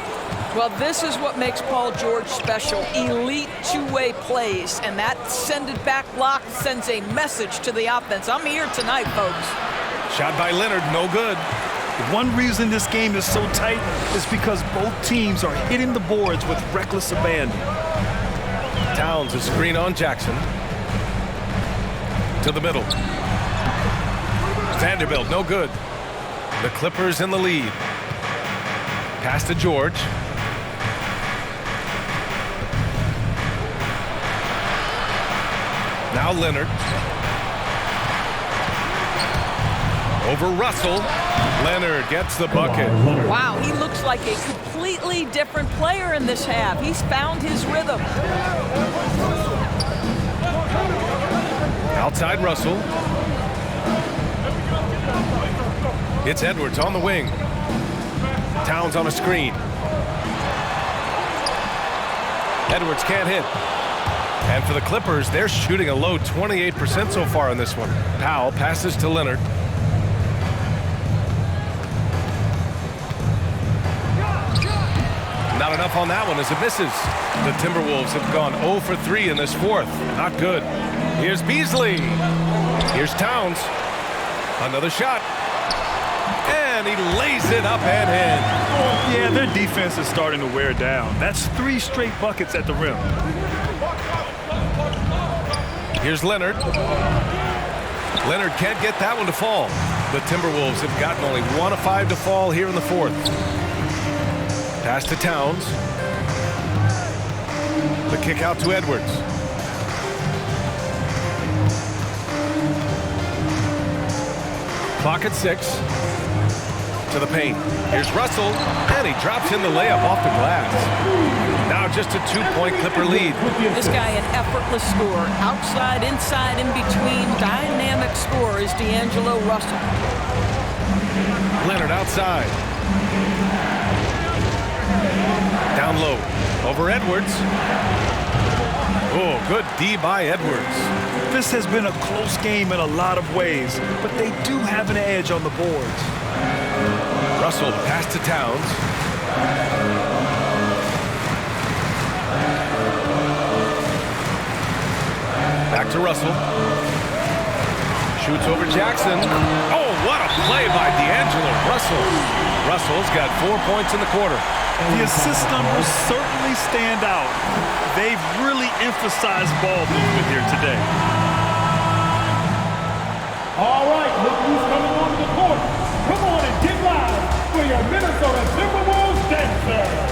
Well, this is what makes Paul George special. Elite two-way plays, and that send-it back block sends a message to the offense. I'm here tonight, folks. Shot by Leonard, no good. One reason this game is so tight is because both teams are hitting the boards with reckless abandon. Towns, a screen on Jackson. To the middle. Vanderbilt, no good. The Clippers in the lead. Pass to George. Now Leonard. Over Russell. Leonard gets the bucket. Wow, he looks like a completely different player in this half. He's found his rhythm. Outside Russell. It's Edwards on the wing. Towns on a screen. Edwards can't hit. And for the Clippers, they're shooting a low 28% so far on this one. Powell passes to Leonard. Not enough on that one as it misses. The Timberwolves have gone 0 for 3 in this fourth. Not good. Here's Beasley. Here's Towns. Another shot. And he lays it up and in. Yeah, their defense is starting to wear down. That's 3 straight buckets at the rim. Here's Leonard. Leonard can't get that one to fall. The Timberwolves have gotten only 1 of 5 to fall here in the fourth. Pass to Towns. The kick out to Edwards. Clock at 6. To the paint. Here's Russell, and he drops in the layup off the glass. Now just a 2-point Clipper lead. This guy an effortless scorer. Outside, inside, in between. Dynamic scorer is D'Angelo Russell. Leonard outside. Down low. Over Edwards. Oh, good D by Edwards. This has been a close game in a lot of ways, but they do have an edge on the boards. Russell pass to Towns. Back to Russell. Shoots over Jackson. Oh, what a play by D'Angelo Russell. Russell's got 4 points in the quarter. The assist numbers certainly stand out. They've really emphasized ball movement here today. All right, look who's coming onto the court. Come on and get loud for your Minnesota Timberwolves dancers.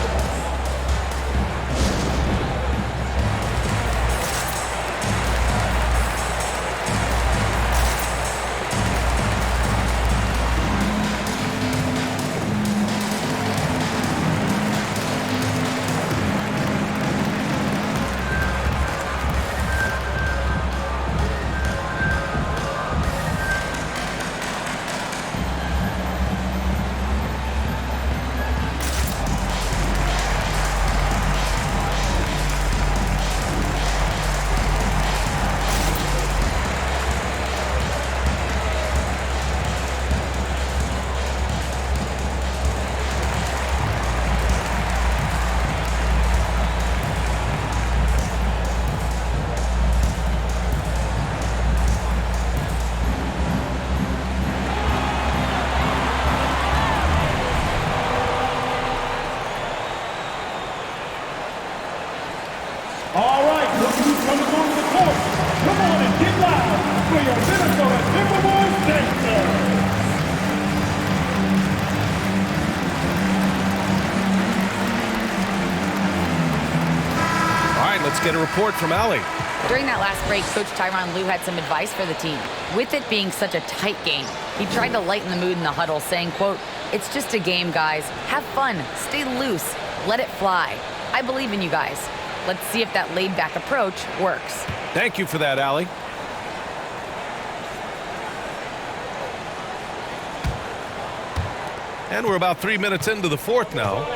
All right, look who's coming onto the court. Come on and get loud for your Minnesota Timberwolves dancers. All right, let's get a report from Allie. During that last break, Coach Tyronn Lue had some advice for the team. With it being such a tight game, he tried to lighten the mood in the huddle, saying, quote, "It's just a game, guys. Have fun. Stay loose. Let it fly. I believe in you guys. Let's see if that laid-back approach works." Thank you for that, Allie. And we're about 3 minutes into the fourth now.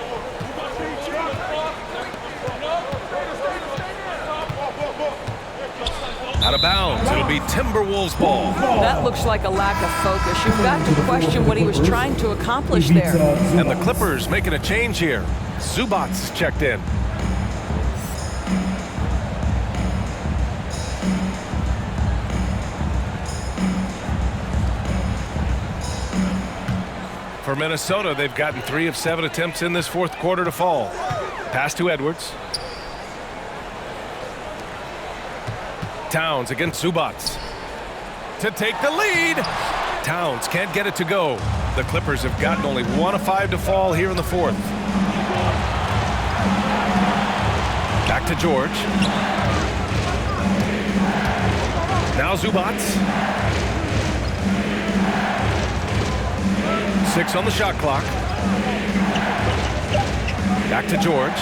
Out of bounds. It'll be Timberwolves ball. That looks like a lack of focus. You've got to question what he was trying to accomplish there. And the Clippers making a change here. Zubats checked in. For Minnesota, they've gotten 3 of 7 attempts in this fourth quarter to fall. Pass to Edwards. Towns against Zubats to take the lead. Towns can't get it to go. The Clippers have gotten only 1 of 5 to fall here in the fourth. Back to George. Now Zubats. 6 on the shot clock. Back to George.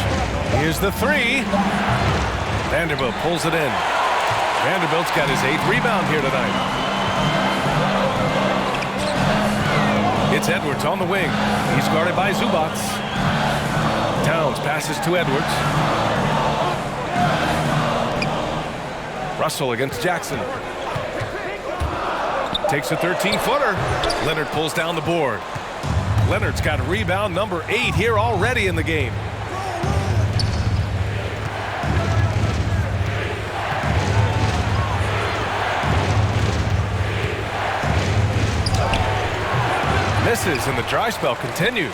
Here's the 3. Vanderbilt pulls it in. Vanderbilt's got his 8th rebound here tonight. It's Edwards on the wing. He's guarded by Zubats. Towns passes to Edwards. Russell against Jackson. Takes a 13-footer. Leonard pulls down the board. Leonard's got rebound number 8 here already in the game. Misses, and the dry spell continues.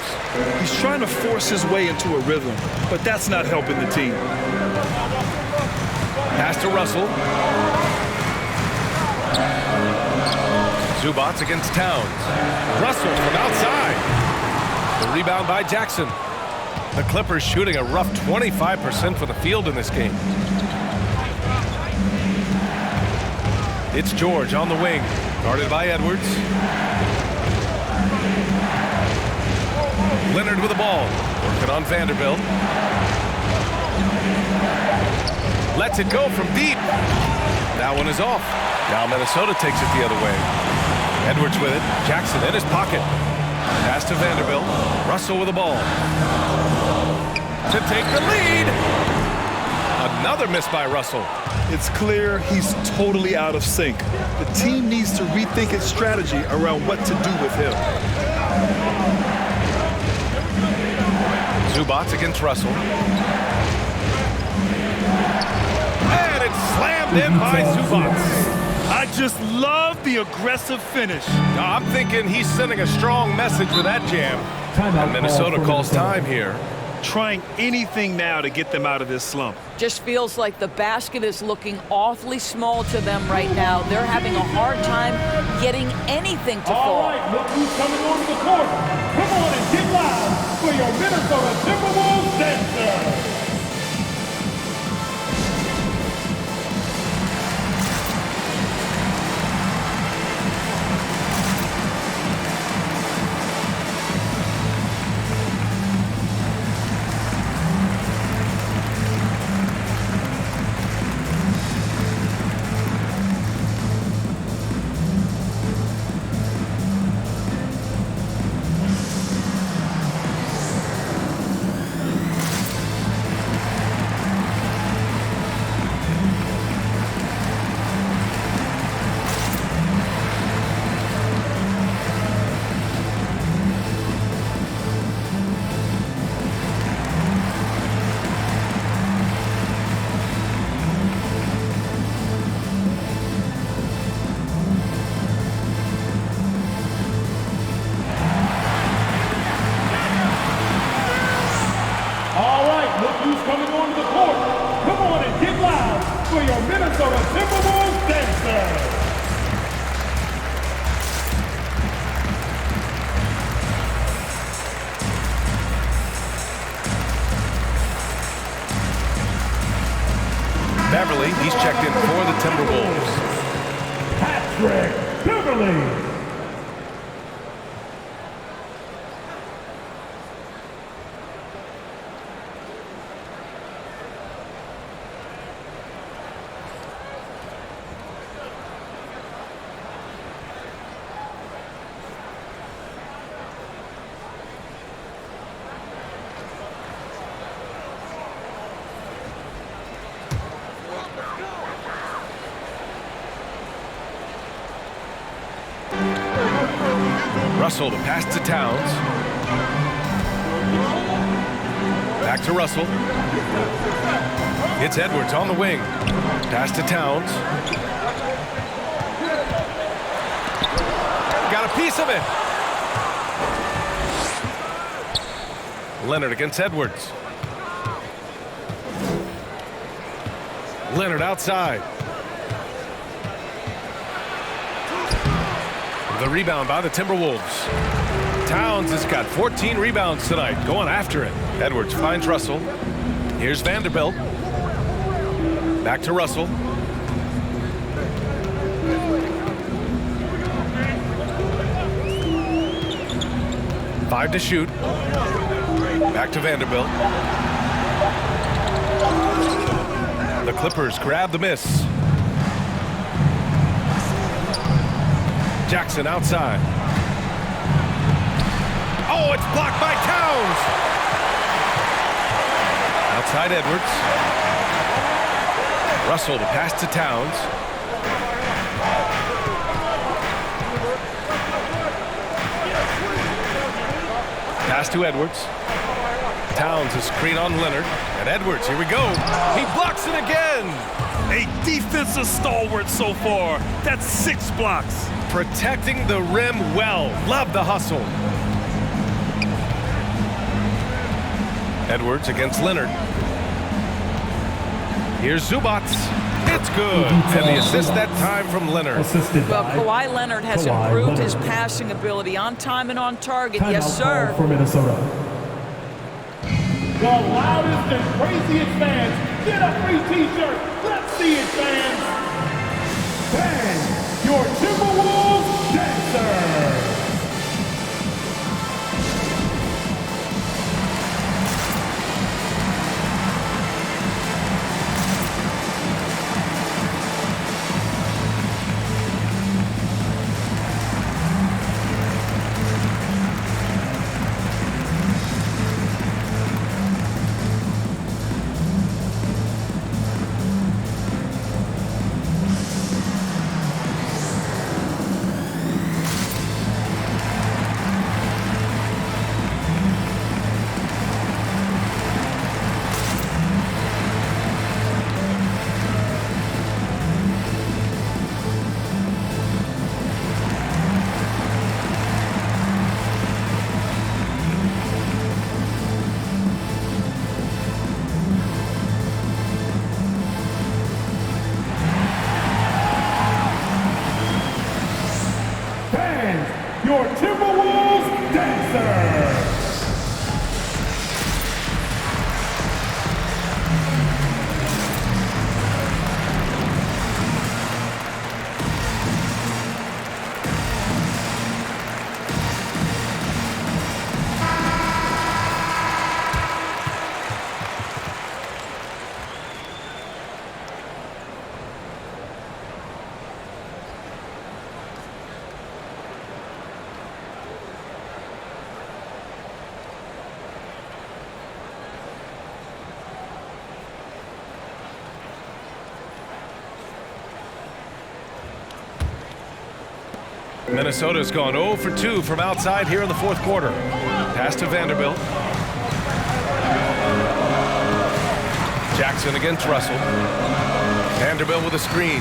He's trying to force his way into a rhythm, but that's not helping the team. Pass to Russell. Zubats against Towns. Russell from outside. The rebound by Jackson. The Clippers shooting a rough 25% for the field in this game. It's George on the wing, guarded by Edwards. Leonard with the ball, working on Vanderbilt. Lets it go from deep. That one is off. Now Minnesota takes it the other way. Edwards with it. Jackson in his pocket. Pass to Vanderbilt. Russell with the ball. To take the lead. Another miss by Russell. It's clear he's totally out of sync. The team needs to rethink its strategy around what to do with him. Zubats against Russell. And it's slammed in by Zubats. I just love the aggressive finish. I'm thinking he's sending a strong message with that jam. And Minnesota calls time here. Trying anything now to get them out of this slump. Just feels like the basket is looking awfully small to them right now. They're having a hard time getting anything to fall. All right, look who's coming onto the court. Come on and get loud for your Minnesota Timberwolves dancer. Beverly, he's checked in for the Timberwolves. Patrick Beverly. Russell to pass to Towns. Back to Russell. It's Edwards on the wing. Pass to Towns. Got a piece of it. Leonard against Edwards. Leonard outside. The rebound by the Timberwolves. Towns has got 14 rebounds tonight, going after it. Edwards finds Russell. Here's Vanderbilt. Back to Russell. Five to shoot. Back to Vanderbilt. The Clippers grab the miss. Jackson outside. Oh, it's blocked by Towns. Outside Edwards. Russell to pass to Towns. Pass to Edwards. Towns is screen on Leonard. And Edwards, here we go. He blocks it again. A defensive stalwart so far. That's 6 blocks. Protecting the rim well. Love the hustle. Edwards against Leonard. Here's Zubats. It's good. And the assist that time from Leonard. Well, Kawhi Leonard has improved his passing ability on time and on target. Yes, sir. For Minnesota. The loudest and craziest fans get a free t-shirt. Let's see it, fans. Bang, your Timberwolves dancer. Your Timberwolves dancer. Minnesota's gone 0 for 2 from outside here in the fourth quarter. Pass to Vanderbilt. Jackson against Russell. Vanderbilt with a screen.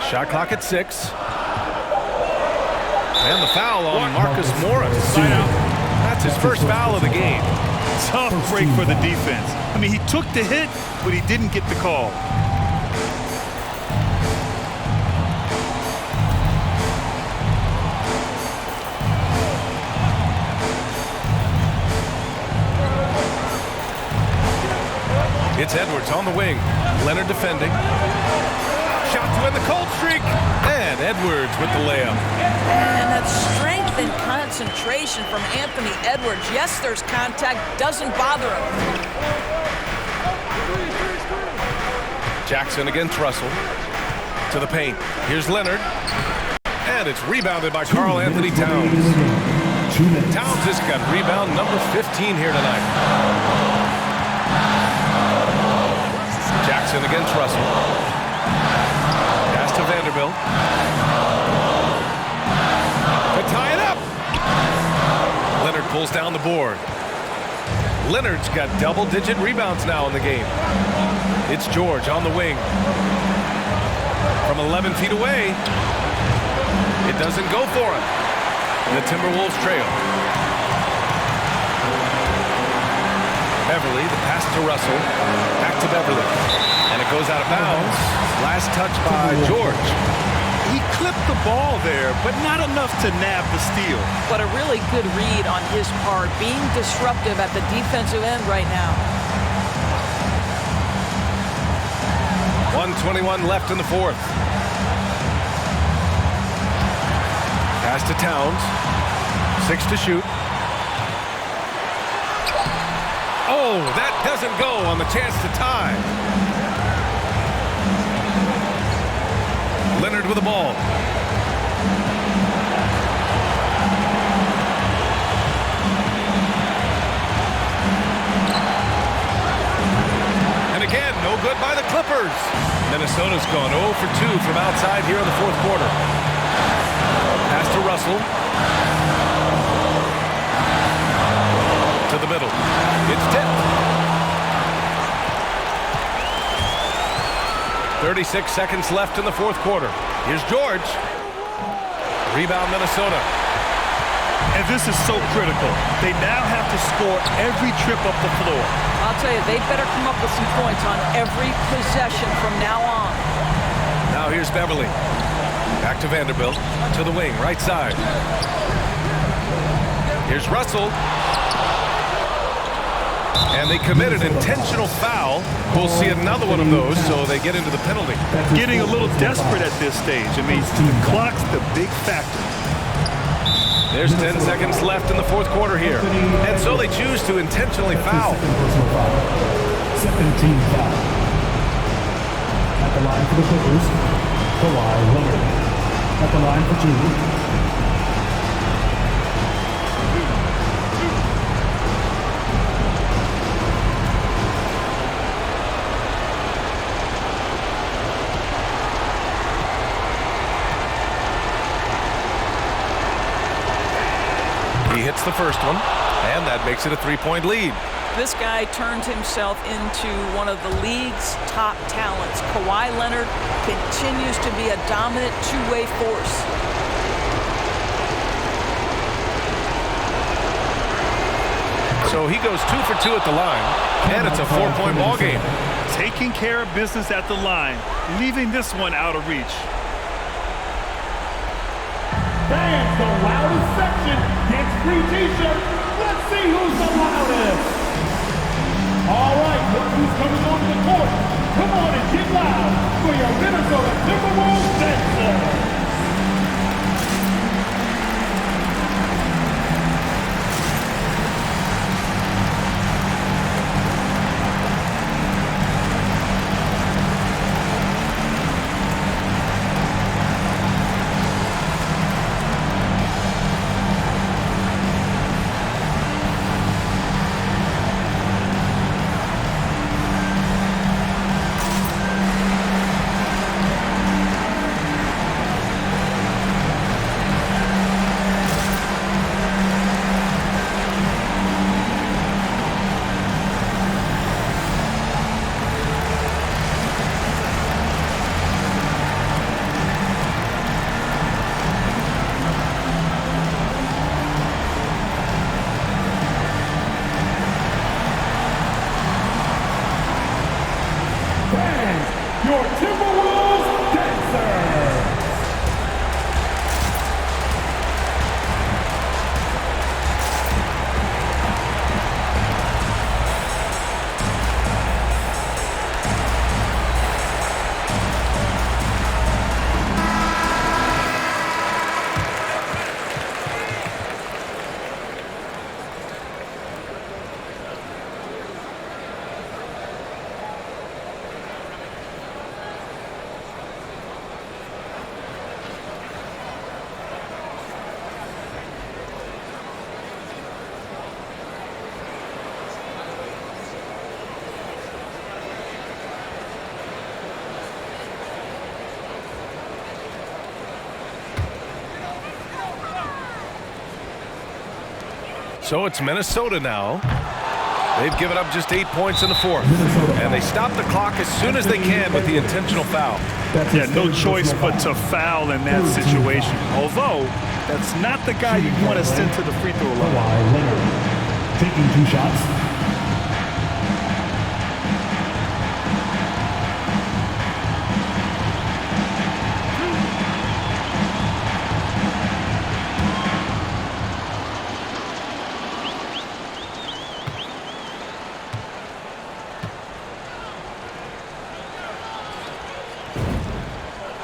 Shot clock at 6. And the foul on Marcus Morris. That's his first foul of the game. Tough break for the defense. I mean, he took the hit, but he didn't get the call. It's Edwards on the wing. Leonard defending. Shot to end the cold streak. And Edwards with the layup. And that strength and concentration from Anthony Edwards. Yes, there's contact. Doesn't bother him. Jackson against Russell. To the paint. Here's Leonard. And it's rebounded by Karl Anthony Towns. Towns has got rebound number 15 here tonight. Jackson against Russell. Vanderbilt. To tie it up. Leonard pulls down the board. Leonard's got double-digit rebounds now in the game. It's George on the wing. From 11 feet away. It doesn't go for him. The Timberwolves trail. Beverly, the pass to Russell. Back to Beverly. And it goes out of bounds. Last touch by George. He clipped the ball there, but not enough to nab the steal. But a really good read on his part, being disruptive at the defensive end right now. 1:21 left in the fourth. Pass to Towns. 6 to shoot. Oh, that doesn't go on the chance to tie. Leonard with the ball. And again, no good by the Clippers. Minnesota's gone 0 for 2 from outside here in the fourth quarter. Pass to Russell. To the middle. It's tipped. 36 seconds left in the fourth quarter. Here's George. Rebound Minnesota. And this is so critical. They now have to score every trip up the floor. I'll tell you, they better come up with some points on every possession from now on. Now here's Beverly. Back to Vanderbilt. To the wing, right side. Here's Russell. And they committed an intentional foul. We'll see another one of those, so they get into the penalty. Getting a little desperate at this stage. I mean, the clock's the big factor. There's 10 seconds left in the fourth quarter here. And so they choose to intentionally foul. Second team foul. At the line for the Clippers, Kawhi Leonard. At the line for 2. He hits the first one, and that makes it a 3-point lead. This guy turned himself into one of the league's top talents. Kawhi Leonard continues to be a dominant two-way force. So he goes 2 for 2 at the line, and it's a 4-point ball game. Taking care of business at the line, leaving this one out of reach. Fans, the loudest section gets free t-shirt. Let's see who's the loudest. All right, look who's coming onto the court. Come on and get loud for your Minnesota Timberwolves dancers. Your Timberwolves dancers. So it's Minnesota now. They've given up just 8 points in the fourth. And they stop the clock as soon as they can with the intentional foul. Yeah, no choice but to foul in that situation. Although, that's not the guy you want to send to the free throw line. Taking 2 shots.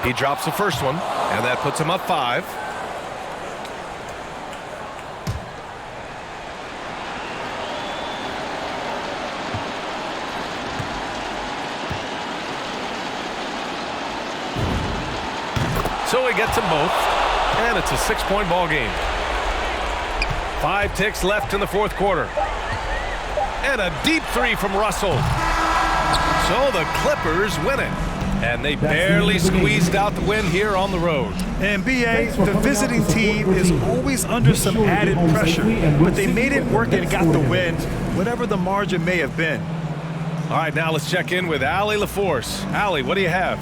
He drops the first one, and that puts him up 5. So he gets them both, and it's a 6-point ball game. 5 ticks left in the fourth quarter. And a deep 3 from Russell. So the Clippers win it. And they barely squeezed out the win here on the road. And BA, the visiting team is always under some added pressure, but they made it work and got the win, whatever the margin may have been. All right, now let's check in with Allie LaForce. Allie, what do you have?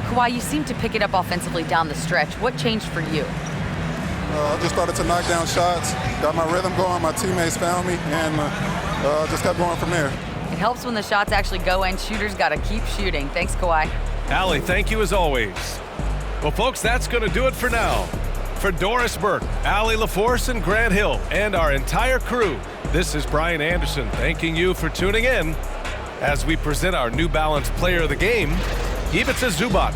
Kawhi, you seem to pick it up offensively down the stretch. What changed for you? I just started to knock down shots, got my rhythm going, my teammates found me, and just kept going from there. It helps when the shots actually go in. Shooters got to keep shooting. Thanks, Kawhi. Allie, thank you as always. Well, folks, that's going to do it for now. For Doris Burke, Allie LaForce, and Grant Hill, and our entire crew, this is Brian Anderson thanking you for tuning in as we present our New Balance Player of the Game, Ivica Zubac.